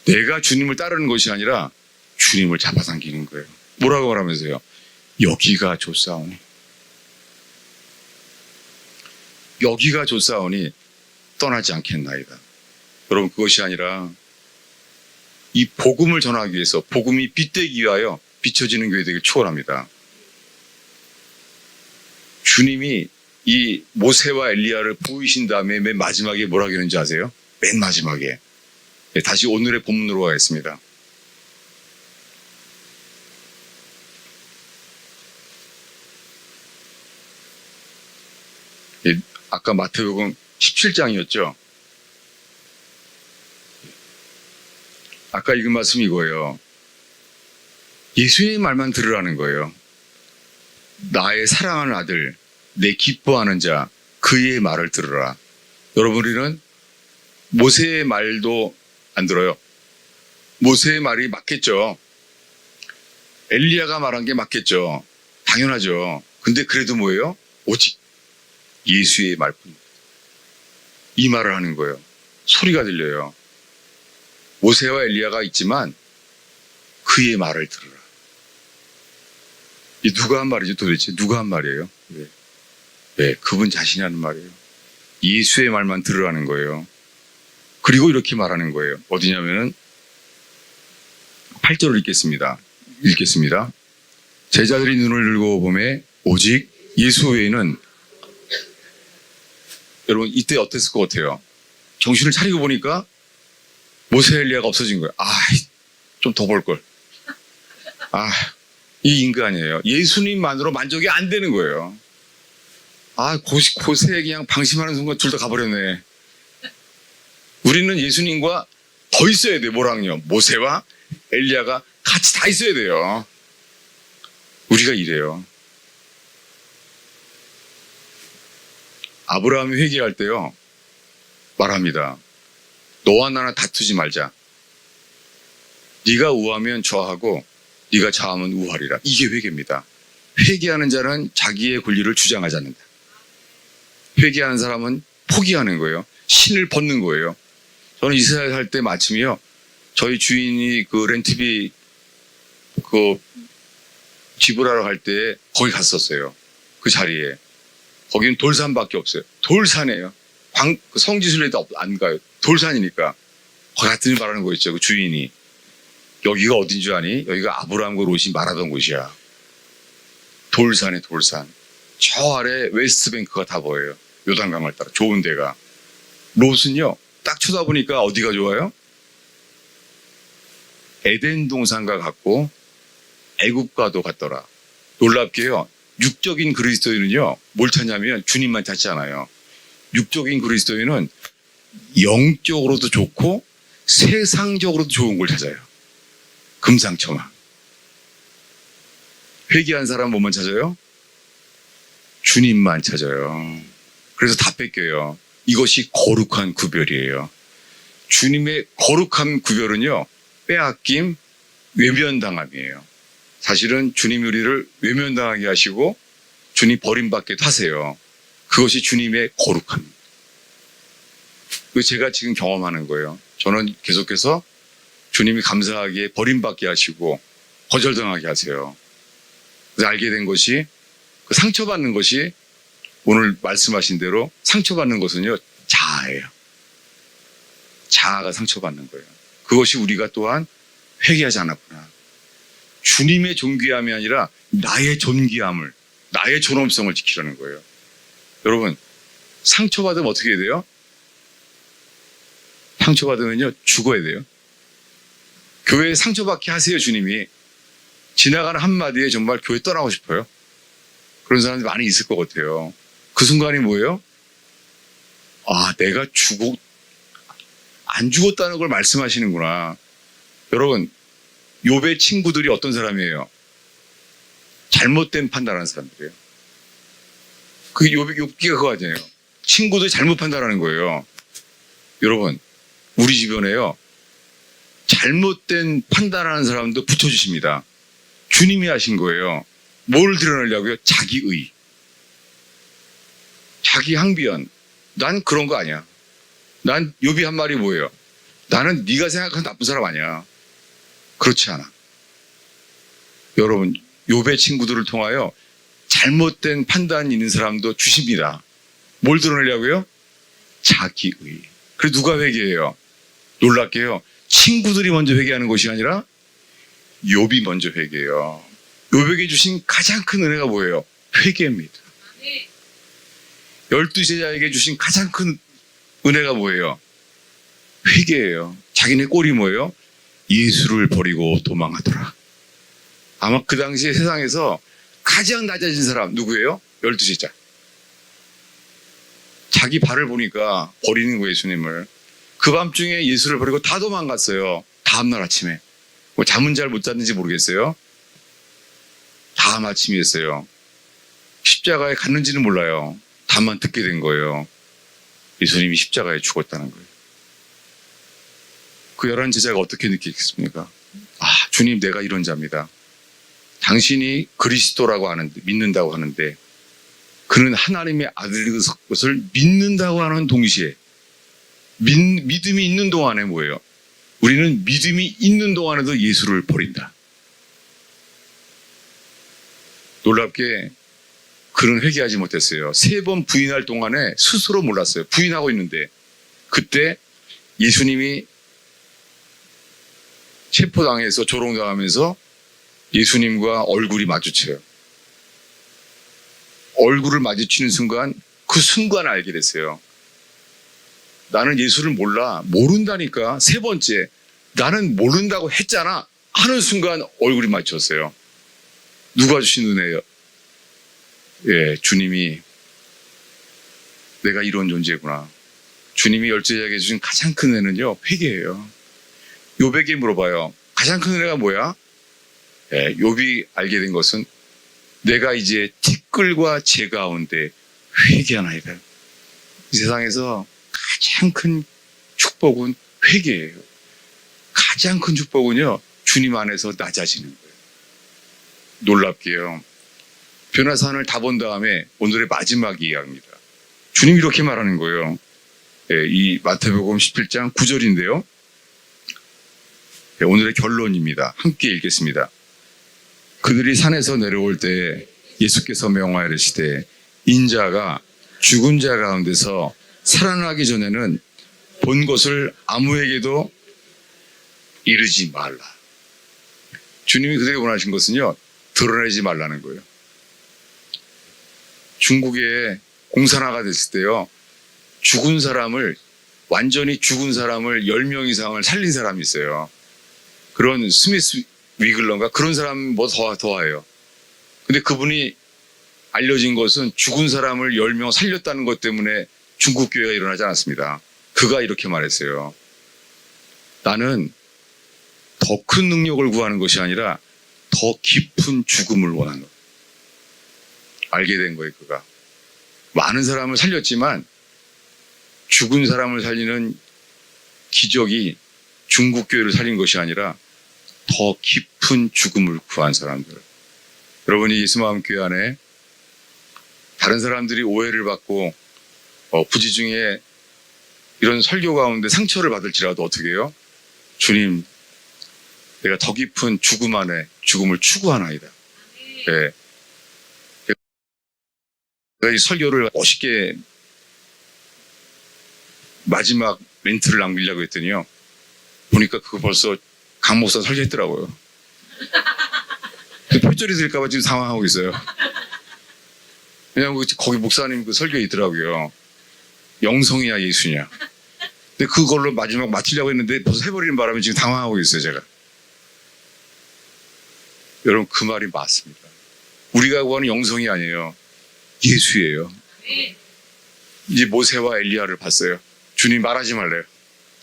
내가 주님을 따르는 것이 아니라 주님을 잡아당기는 거예요. 뭐라고 말하면서요? 여기가 좋사오니, 여기가 좋사오니 떠나지 않겠나이다. 여러분, 그것이 아니라 이 복음을 전하기 위해서, 복음이 빛되기 위하여 비춰지는 교회 되길 축원합니다. 주님이 이 모세와 엘리야를 부으신 다음에 맨 마지막에 뭐라고 했는지 아세요? 맨 마지막에. 네, 다시 오늘의 본문으로 가겠습니다. 아까 마태복음 17장이었죠. 아까 읽은 말씀이 이거예요. 예수의 말만 들으라는 거예요. 나의 사랑하는 아들, 내 기뻐하는 자, 그의 말을 들으라. 여러분, 우리는 모세의 말도 안 들어요. 모세의 말이 맞겠죠. 엘리야가 말한 게 맞겠죠. 당연하죠. 근데 그래도 뭐예요? 오직 예수의 말뿐. 이 말을 하는 거예요. 소리가 들려요. 모세와 엘리야가 있지만 그의 말을 들으라. 이 누가 한 말이죠? 도대체 누가 한 말이에요? 네, 그분 자신이 하는 말이에요. 예수의 말만 들으라는 거예요. 그리고 이렇게 말하는 거예요. 어디냐면은 8절을 읽겠습니다. 제자들이 눈을 들고 보매 오직 예수 외에는, 여러분 이때 어땠을 것 같아요? 정신을 차리고 보니까 모세 엘리야가 없어진 거예요. 좀 더 볼 걸. 이 인간이에요. 예수님만으로 만족이 안 되는 거예요. 고세에 그냥 방심하는 순간 둘 다 가버렸네. 우리는 예수님과 더 있어야 돼. 뭐랑요? 모세와 엘리야가 같이 다 있어야 돼요. 우리가 이래요. 아브라함이 회개할 때요, 말합니다. 너와 나나 다투지 말자. 네가 우하면 저하고 네가 좌하면 우하리라. 이게 회개입니다. 회개하는 자는 자기의 권리를 주장하지 않는다. 회개하는 사람은 포기하는 거예요. 신을 벗는 거예요. 저는 이스라엘 살 때 마침이요, 저희 주인이 그 렌트비 지불하러 갈 때 거기 갔었어요. 그 자리에. 거기는 돌산밖에 없어요. 돌산이에요. 성지순례도 안 가요. 돌산이니까. 거기 갔더니 말하는 거 있죠. 그 주인이. 여기가 어딘 줄 아니? 여기가 아브라함과 롯이 말하던 곳이야. 돌산에 돌산. 저 아래 웨스트뱅크가 다 보여요. 요단강을 따라. 좋은 데가. 롯은요, 딱 쳐다보니까 어디가 좋아요? 에덴 동산과 같고 애굽과도 같더라. 놀랍게요, 육적인 그리스도인은요, 뭘 찾냐면 주님만 찾지 않아요. 육적인 그리스도인은 영적으로도 좋고 세상적으로도 좋은 걸 찾아요. 금상첨화. 회개한 사람 뭐만 찾아요? 주님만 찾아요. 그래서 다 뺏겨요. 이것이 거룩한 구별이에요. 주님의 거룩한 구별은요, 빼앗김, 외면당함이에요. 사실은 주님이 우리를 외면당하게 하시고 주님 버림받게 하세요. 그것이 주님의 거룩함입니다. 제가 지금 경험하는 거예요. 저는 계속해서 주님이 감사하게 버림받게 하시고 거절당하게 하세요. 그래서 알게 된 것이, 그 상처받는 것이, 오늘 말씀하신 대로 상처받는 것은요, 자아예요. 자아가 상처받는 거예요. 그것이 우리가 또한 회개하지 않았구나. 주님의 존귀함이 아니라 나의 존귀함을, 나의 존엄성을 지키려는 거예요. 여러분, 상처받으면 어떻게 해야 돼요? 상처받으면요, 죽어야 돼요. 교회에 상처받게 하세요, 주님이. 지나가는 한마디에 정말 교회 떠나고 싶어요. 그런 사람들이 많이 있을 것 같아요. 그 순간이 뭐예요? 내가 안 죽었다는 걸 말씀하시는구나. 여러분, 욥의 친구들이 어떤 사람이에요? 잘못된 판단하는 사람들이에요. 그게 욥기가 그거 아니에요. 친구들이 잘못 판단하는 거예요. 여러분, 우리 주변에요, 잘못된 판단하는 사람도 붙여주십니다. 주님이 하신 거예요. 뭘 드러내려고요? 자기의. 자기 항변. 난 그런 거 아니야. 난 욥이 한 말이 뭐예요? 나는 네가 생각하는 나쁜 사람 아니야. 그렇지 않아. 여러분, 욥의 친구들을 통하여 잘못된 판단이 있는 사람도 주십니다. 뭘 드러내려고요? 자기의. 그래서 누가 회개해요? 놀랍게요, 친구들이 먼저 회개하는 것이 아니라 욥이 먼저 회개해요. 욥에게 주신 가장 큰 은혜가 뭐예요? 회개입니다. 12제자에게 주신 가장 큰 은혜가 뭐예요? 회개예요. 자기네 꼴이 뭐예요? 예수를 버리고 도망하더라. 아마 그 당시에 세상에서 가장 낮아진 사람 누구예요? 12제자. 자기 발을 보니까 버리는 거예요, 예수님을. 그 밤중에 예수를 버리고 다 도망갔어요. 다음날 아침에. 뭐 잠은 잘 못 잤는지 모르겠어요. 다음 아침이었어요. 십자가에 갔는지는 몰라요. 다만 듣게 된 거예요. 예수님이 십자가에 죽었다는 거예요. 그 11 제자가 어떻게 느끼겠습니까? 아, 주님, 내가 이런 자입니다. 당신이 그리스도라고 하는데, 믿는다고 하는데, 그는 하나님의 아들인 것을 믿는다고 하는 동시에, 믿음이 있는 동안에 뭐예요? 우리는 믿음이 있는 동안에도 예수를 버린다. 놀랍게 그는 회개하지 못했어요. 3번 부인할 동안에 스스로 몰랐어요. 부인하고 있는데 그때 예수님이 체포당해서 조롱당하면서 예수님과 얼굴이 마주쳐요. 얼굴을 마주치는 순간 그 순간 알게 됐어요. 나는 예수를 몰라. 모른다니까. 3번째 나는 모른다고 했잖아 하는 순간 얼굴이 마주쳤어요. 누가 주신 은혜예요? 예, 주님이 내가 이런 존재구나. 주님이 열제자에게 주신 가장 큰 은혜는요, 회개예요. 욥에게 물어봐요. 가장 큰 은혜가 뭐야? 예, 욥이 알게 된 것은 내가 이제 티끌과 재 가운데 회개하나이다. 이 세상에서 가장 큰 축복은 회개예요. 가장 큰 축복은요, 주님 안에서 낮아지는 거예요. 놀랍게요. 변화산을 다 본 다음에 오늘의 마지막 이야기입니다. 주님이 이렇게 말하는 거예요. 예, 이 마태복음 17장 9절인데요. 예, 오늘의 결론입니다. 함께 읽겠습니다. 그들이 산에서 내려올 때 예수께서 명하시되 인자가 죽은 자 가운데서 살아나기 전에는 본 것을 아무에게도 이르지 말라. 주님이 그들에게 원하신 것은요, 드러내지 말라는 거예요. 중국에 공산화가 됐을 때요, 완전히 죽은 사람을 10명 이상을 살린 사람이 있어요. 그런 스미스 위글런가 그런 사람 뭐 더해요. 근데 그분이 알려진 것은 죽은 사람을 10명 살렸다는 것 때문에 중국 교회가 일어나지 않았습니다. 그가 이렇게 말했어요. 나는 더 큰 능력을 구하는 것이 아니라 더 깊은 죽음을 원하는 거예요. 알게 된 거예요, 그가. 많은 사람을 살렸지만 죽은 사람을 살리는 기적이 중국 교회를 살린 것이 아니라 더 깊은 죽음을 구한 사람들. 여러분이 예수마음교회 안에 다른 사람들이 오해를 받고 부지 중에 이런 설교 가운데 상처를 받을지라도 어떻게 해요? 주님, 내가 더 깊은 죽음 안에 죽음을 추구하나이다. 네. 제가 이 설교를 멋있게 마지막 멘트를 남기려고 했더니요, 보니까 그거 벌써 강 목사 설교했더라고요. 표절이 될까봐 지금 상황하고 있어요. 왜냐하면 거기 목사님 그 설교에 있더라고요. 영성이야 예수냐. 근데 그걸로 마지막 마치려고 했는데 벌써 해버리는 바람에 지금 당황하고 있어요, 제가. 여러분, 그 말이 맞습니다. 우리가 구하는 영성이 아니에요. 예수예요. 이제 모세와 엘리야를 봤어요. 주님 말하지 말래요.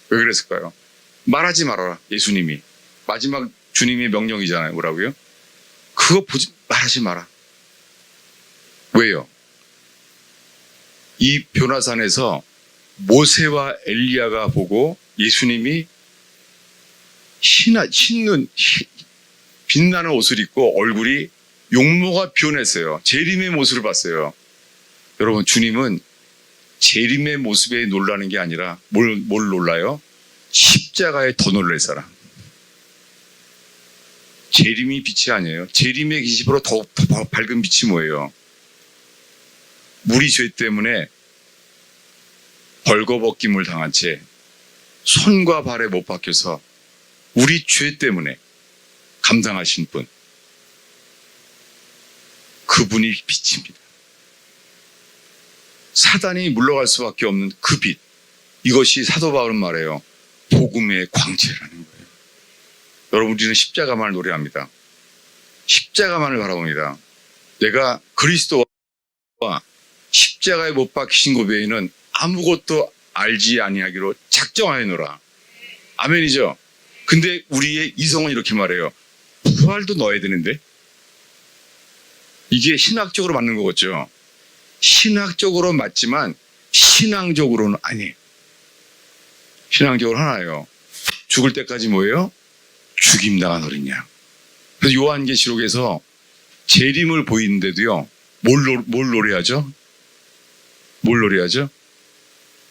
왜 그랬을까요? 말하지 말아라. 예수님이. 마지막 주님의 명령이잖아요. 뭐라고요? 그거 말하지 마라. 왜요? 이 변화산에서 모세와 엘리야가 보고 예수님이 빛나는 옷을 입고 얼굴이 용모가 변했어요. 재림의 모습을 봤어요. 여러분, 주님은 재림의 모습에 놀라는 게 아니라 뭘 놀라요? 십자가에 더 놀랄 사람. 재림이 빛이 아니에요. 재림의 기십으로 더 밝은 빛이 뭐예요? 우리 죄 때문에 벌거벗김을 당한 채 손과 발에 못 박혀서 우리 죄 때문에 감당하신 분, 그분이 빛입니다. 사단이 물러갈 수밖에 없는 그 빛, 이것이 사도 바울은 말해요. 복음의 광채라는 거예요. 여러분, 우리는 십자가만을 노래합니다. 십자가만을 바라봅니다. 내가 그리스도와 십자가에 못 박히신 그 외에는 아무것도 알지 아니하기로 작정하여노라. 아멘이죠. 근데 우리의 이성은 이렇게 말해요. 부활도 넣어야 되는데. 이게 신학적으로 맞는 거겠죠. 신학적으로 맞지만 신앙적으로는 아니에요. 신앙적으로 하나예요. 죽을 때까지 뭐예요? 죽임당한 어린 양. 그래서 요한계시록에서 재림을 보이는데도요. 뭘 노래하죠? 뭘 노래하죠?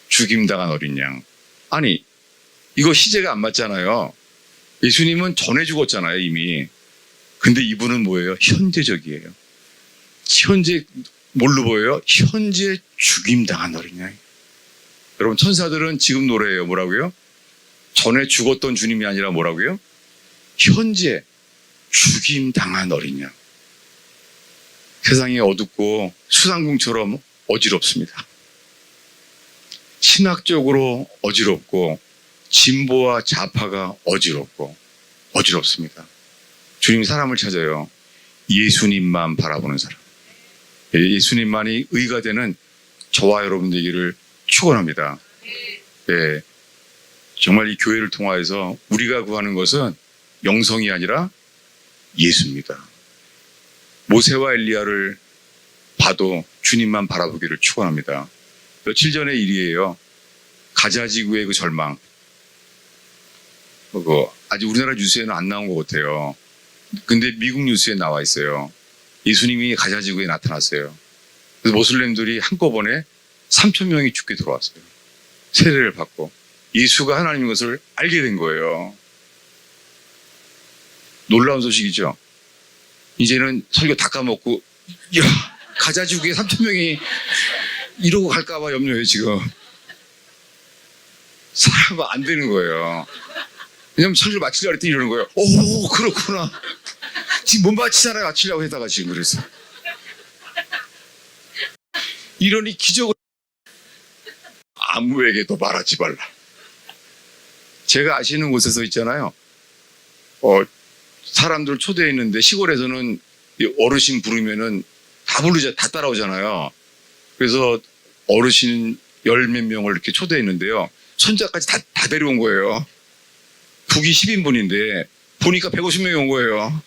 죽임당한 어린 양. 아니, 이거 시제가 안 맞잖아요. 예수님은 전에 죽었잖아요, 이미. 근데 이분은 뭐예요? 현재적이에요. 현재 뭘로 보여요? 현재 죽임당한 어린 양. 여러분, 천사들은 지금 노래해요. 뭐라고요? 전에 죽었던 주님이 아니라 뭐라고요? 현재 죽임당한 어린 양. 세상이 어둡고 수상궁처럼 어지럽습니다. 신학적으로 어지럽고 진보와 좌파가 어지럽습니다. 주님이 사람을 찾아요. 예수님만 바라보는 사람. 예수님만이 의가 되는 저와 여러분 되기를 축원합니다. 예, 정말 이 교회를 통하여서 우리가 구하는 것은 영성이 아니라 예수입니다. 모세와 엘리야를 봐도 주님만 바라보기를 축원합니다. 며칠 전의 일이에요. 가자지구의 그 절망. 아직 우리나라 뉴스에는 안 나온 것 같아요. 근데 미국 뉴스에 나와 있어요. 예수님이 가자지구에 나타났어요. 그래서 모슬렘들이 한꺼번에 3,000명이 죽게 들어왔어요. 세례를 받고 예수가 하나님인 것을 알게 된 거예요. 놀라운 소식이죠. 이제는 설교 다 까먹고 가자지구에 3,000명이 이러고 갈까봐 염려해요. 지금 사람 안 되는 거예요. 왜냐면 설교 마치려고 했더니 이러는 거예요. 오, 그렇구나. 지금 못 마치잖아요. 마치려고 했다가 지금 그래서 이러니 기적을 아무에게도 말하지 말라. 제가 아시는 곳에서 있잖아요. 사람들 초대했는데 시골에서는 어르신 부르면은 다 따라오잖아요. 그래서 어르신 10몇 명을 이렇게 초대했는데요. 손자까지 다 데려온 거예요. 북이 10인분인데 보니까 150명이 온 거예요.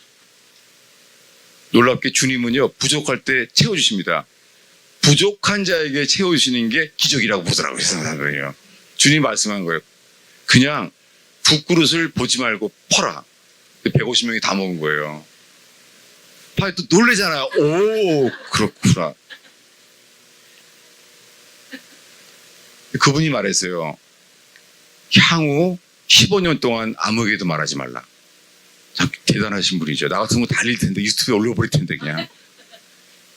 놀랍게 주님은요, 부족할 때 채워주십니다. 부족한 자에게 채워주시는 게 기적이라고 보더라고요. 세상에요. 주님 말씀한 거예요. 그냥 국그릇을 보지 말고 퍼라. 150명이 다 먹은 거예요. 또 놀래잖아요. 오, 그렇구나. 그분이 말했어요. 향후 15년 동안 아무에게도 말하지 말라. 참 대단하신 분이죠. 나 같으면 달릴 텐데, 유튜브에 올려버릴 텐데, 그냥.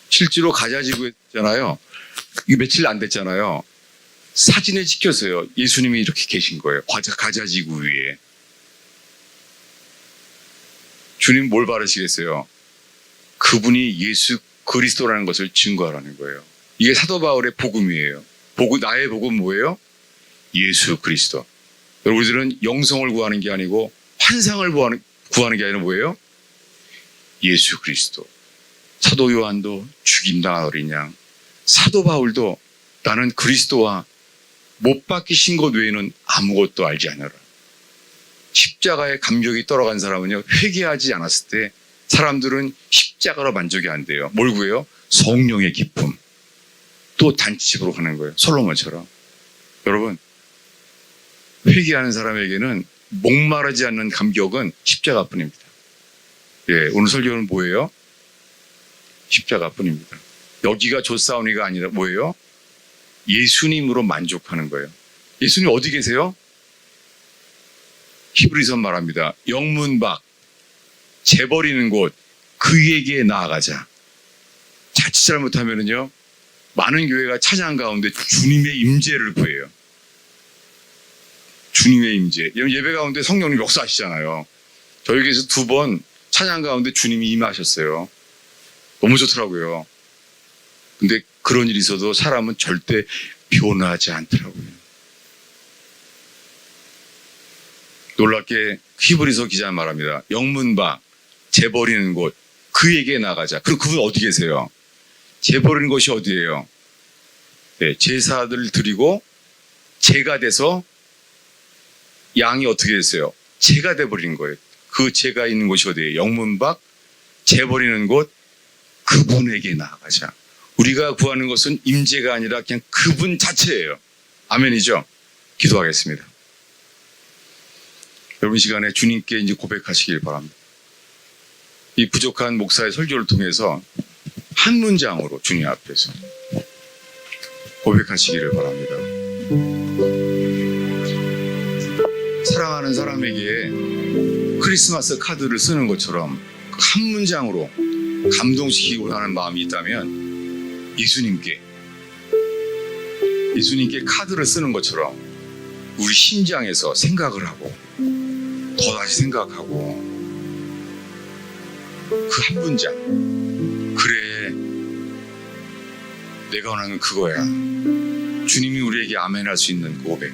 실제로 가자지구에 있잖아요. 이게 며칠 안 됐잖아요. 사진을 찍혔어요. 예수님이 이렇게 계신 거예요. 가자지구 위에. 주님 뭘 바라시겠어요? 그분이 예수 그리스도라는 것을 증거하라는 거예요. 이게 사도 바울의 복음이에요. 나의 복음 뭐예요? 예수 그리스도. 우리들은 영성을 구하는 게 아니고 환상을 구하는 게 아니라 뭐예요? 예수 그리스도. 사도 요한도 죽임당한 어린 양. 사도 바울도 나는 그리스도와 못 박히신 것 외에는 아무것도 알지 않으라. 십자가의 감격이 떨어간 사람은요, 회개하지 않았을 때 사람들은 십자가로 만족이 안 돼요. 뭘 구해요? 성령의 기쁨. 또 단집으로 가는 거예요. 솔로몬처럼. 여러분, 회개하는 사람에게는 목마르지 않는 감격은 십자가뿐입니다. 예, 오늘 설교는 뭐예요? 십자가뿐입니다. 여기가 조사오니가 아니라 뭐예요? 예수님으로 만족하는 거예요. 예수님 어디 계세요? 히브리서 말합니다. 영문 밖, 재버리는 곳, 그에게 나아가자. 자칫 잘못하면은요, 많은 교회가 찬양 가운데 주님의 임재를 구해요. 주님의 임재. 예배 가운데 성령님 역사하시잖아요. 저희 교회에서 2번 찬양 가운데 주님이 임하셨어요. 너무 좋더라고요. 근데 그런 일이 있어도 사람은 절대 변하지 않더라고요. 놀랍게 히브리서 기자는 말합니다. 영문 밖, 재버리는 곳, 그에게 나가자. 그럼 그분 어디 계세요? 재버리는 곳이 어디예요? 네, 제사들 드리고 제가 돼서 양이 어떻게 됐어요? 제가 돼버린 거예요. 그 제가 있는 곳이 어디예요? 영문 밖 재버리는 곳 그분에게 나아가자. 우리가 구하는 것은 임재가 아니라 그냥 그분 자체예요. 아멘이죠? 기도하겠습니다. 여러분 이 시간에 주님께 이제 고백하시길 바랍니다. 이 부족한 목사의 설교를 통해서 한 문장으로 주님 앞에서 고백하시기를 바랍니다. 사랑하는 사람에게 크리스마스 카드를 쓰는 것처럼 한 문장으로 감동시키고 하는 마음이 있다면 예수님께 카드를 쓰는 것처럼 우리 심장에서 생각을 하고 더다시 생각하고 그 한 문장, 그래 내가 원하는 건 그거야. 주님이 우리에게 아멘할 수 있는 그 고백.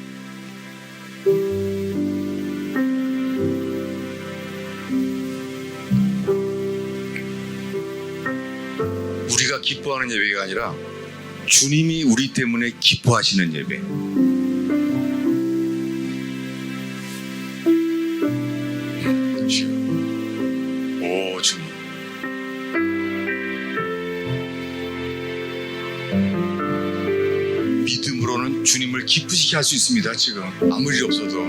우리가 기뻐하는 예배가 아니라 주님이 우리 때문에 기뻐하시는 예배. 오 주님, 믿음으로는 주님을 기쁘시게 할 수 있습니다. 지금 아무 일 없어도.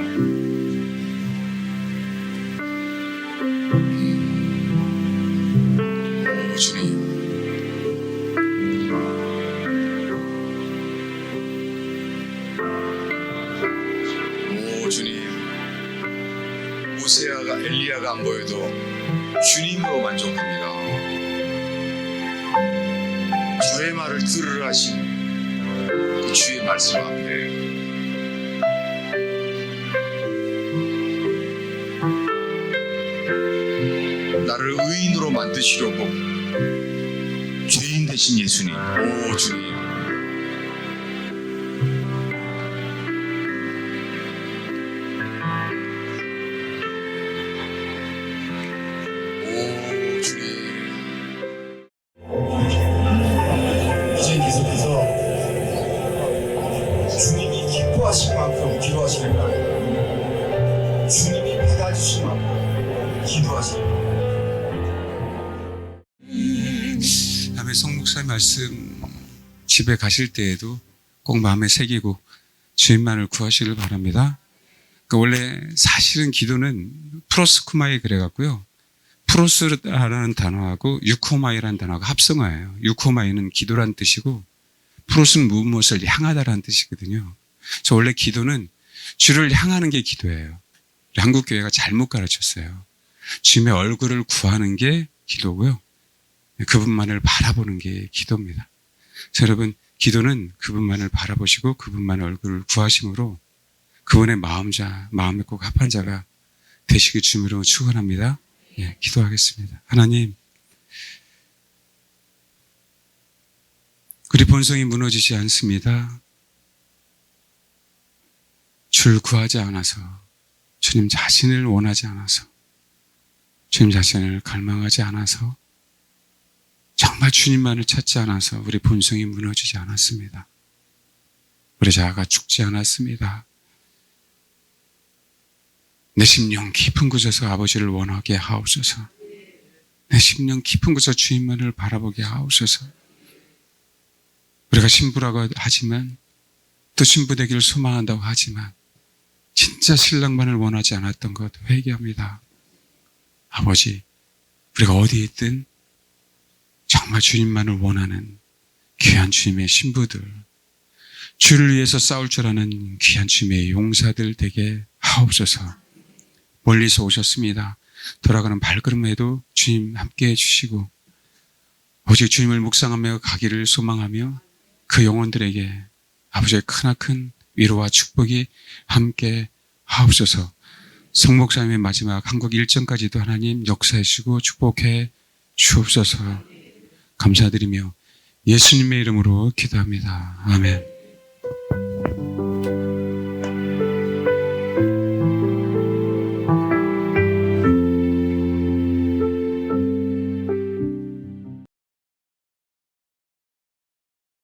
오 주님, 오 주님, 모세아가 엘리야가 안 보여도 주님으로 만족합니다. 저의 말을 들으라 하신 그 주의 말씀 앞에 나를 의인으로 만드시려고 죄인 되신 예수님, 오 주님, 오 주님. 이제 계속해서 주님이 기뻐하실 만큼 기도하시길 바랍니다. 주님이 받아주실 만큼 기도하시길 바랍니다. 다음에 송 목사님 말씀 집에 가실 때에도 꼭 마음에 새기고 주님만을 구하시길 바랍니다. 원래 사실은 기도는 프로스쿠마이 그래갖고요. 프로스라는 단어하고 유코마이라는 단어가 합성어예요. 유코마이는 기도란 뜻이고 프로스는 무엇을 향하다라는 뜻이거든요. 그래서 원래 기도는 주를 향하는 게 기도예요. 한국 교회가 잘못 가르쳤어요. 주님의 얼굴을 구하는 게 기도고요. 그분만을 바라보는 게 기도입니다. 그래서 여러분 기도는 그분만을 바라보시고 그분만의 얼굴을 구하심으로 그분의 마음에 꼭 합한 자가 되시길 주님으로 축원합니다. 예, 기도하겠습니다. 하나님, 우리 본성이 무너지지 않습니다. 주를 구하지 않아서, 주님 자신을 원하지 않아서, 주님 자신을 갈망하지 않아서, 정말 주님만을 찾지 않아서 우리 본성이 무너지지 않았습니다. 우리 자아가 죽지 않았습니다. 내 심령 깊은 곳에서 아버지를 원하게 하옵소서. 내 심령 깊은 곳에서 주님만을 바라보게 하옵소서. 우리가 신부라고 하지만 또 신부 되기를 소망한다고 하지만 진짜 신랑만을 원하지 않았던 것 회개합니다. 아버지, 우리가 어디에 있든 정말 주님만을 원하는 귀한 주님의 신부들, 주를 위해서 싸울 줄 아는 귀한 주님의 용사들 되게 하옵소서. 멀리서 오셨습니다. 돌아가는 발걸음에도 주님 함께 해주시고 오직 주님을 묵상하며 가기를 소망하며 그 영혼들에게 아버지의 크나큰 위로와 축복이 함께 하옵소서. 성목사님의 마지막 한국 일정까지도 하나님 역사해 주시고 축복해 주옵소서. 감사드리며 예수님의 이름으로 기도합니다. 아멘.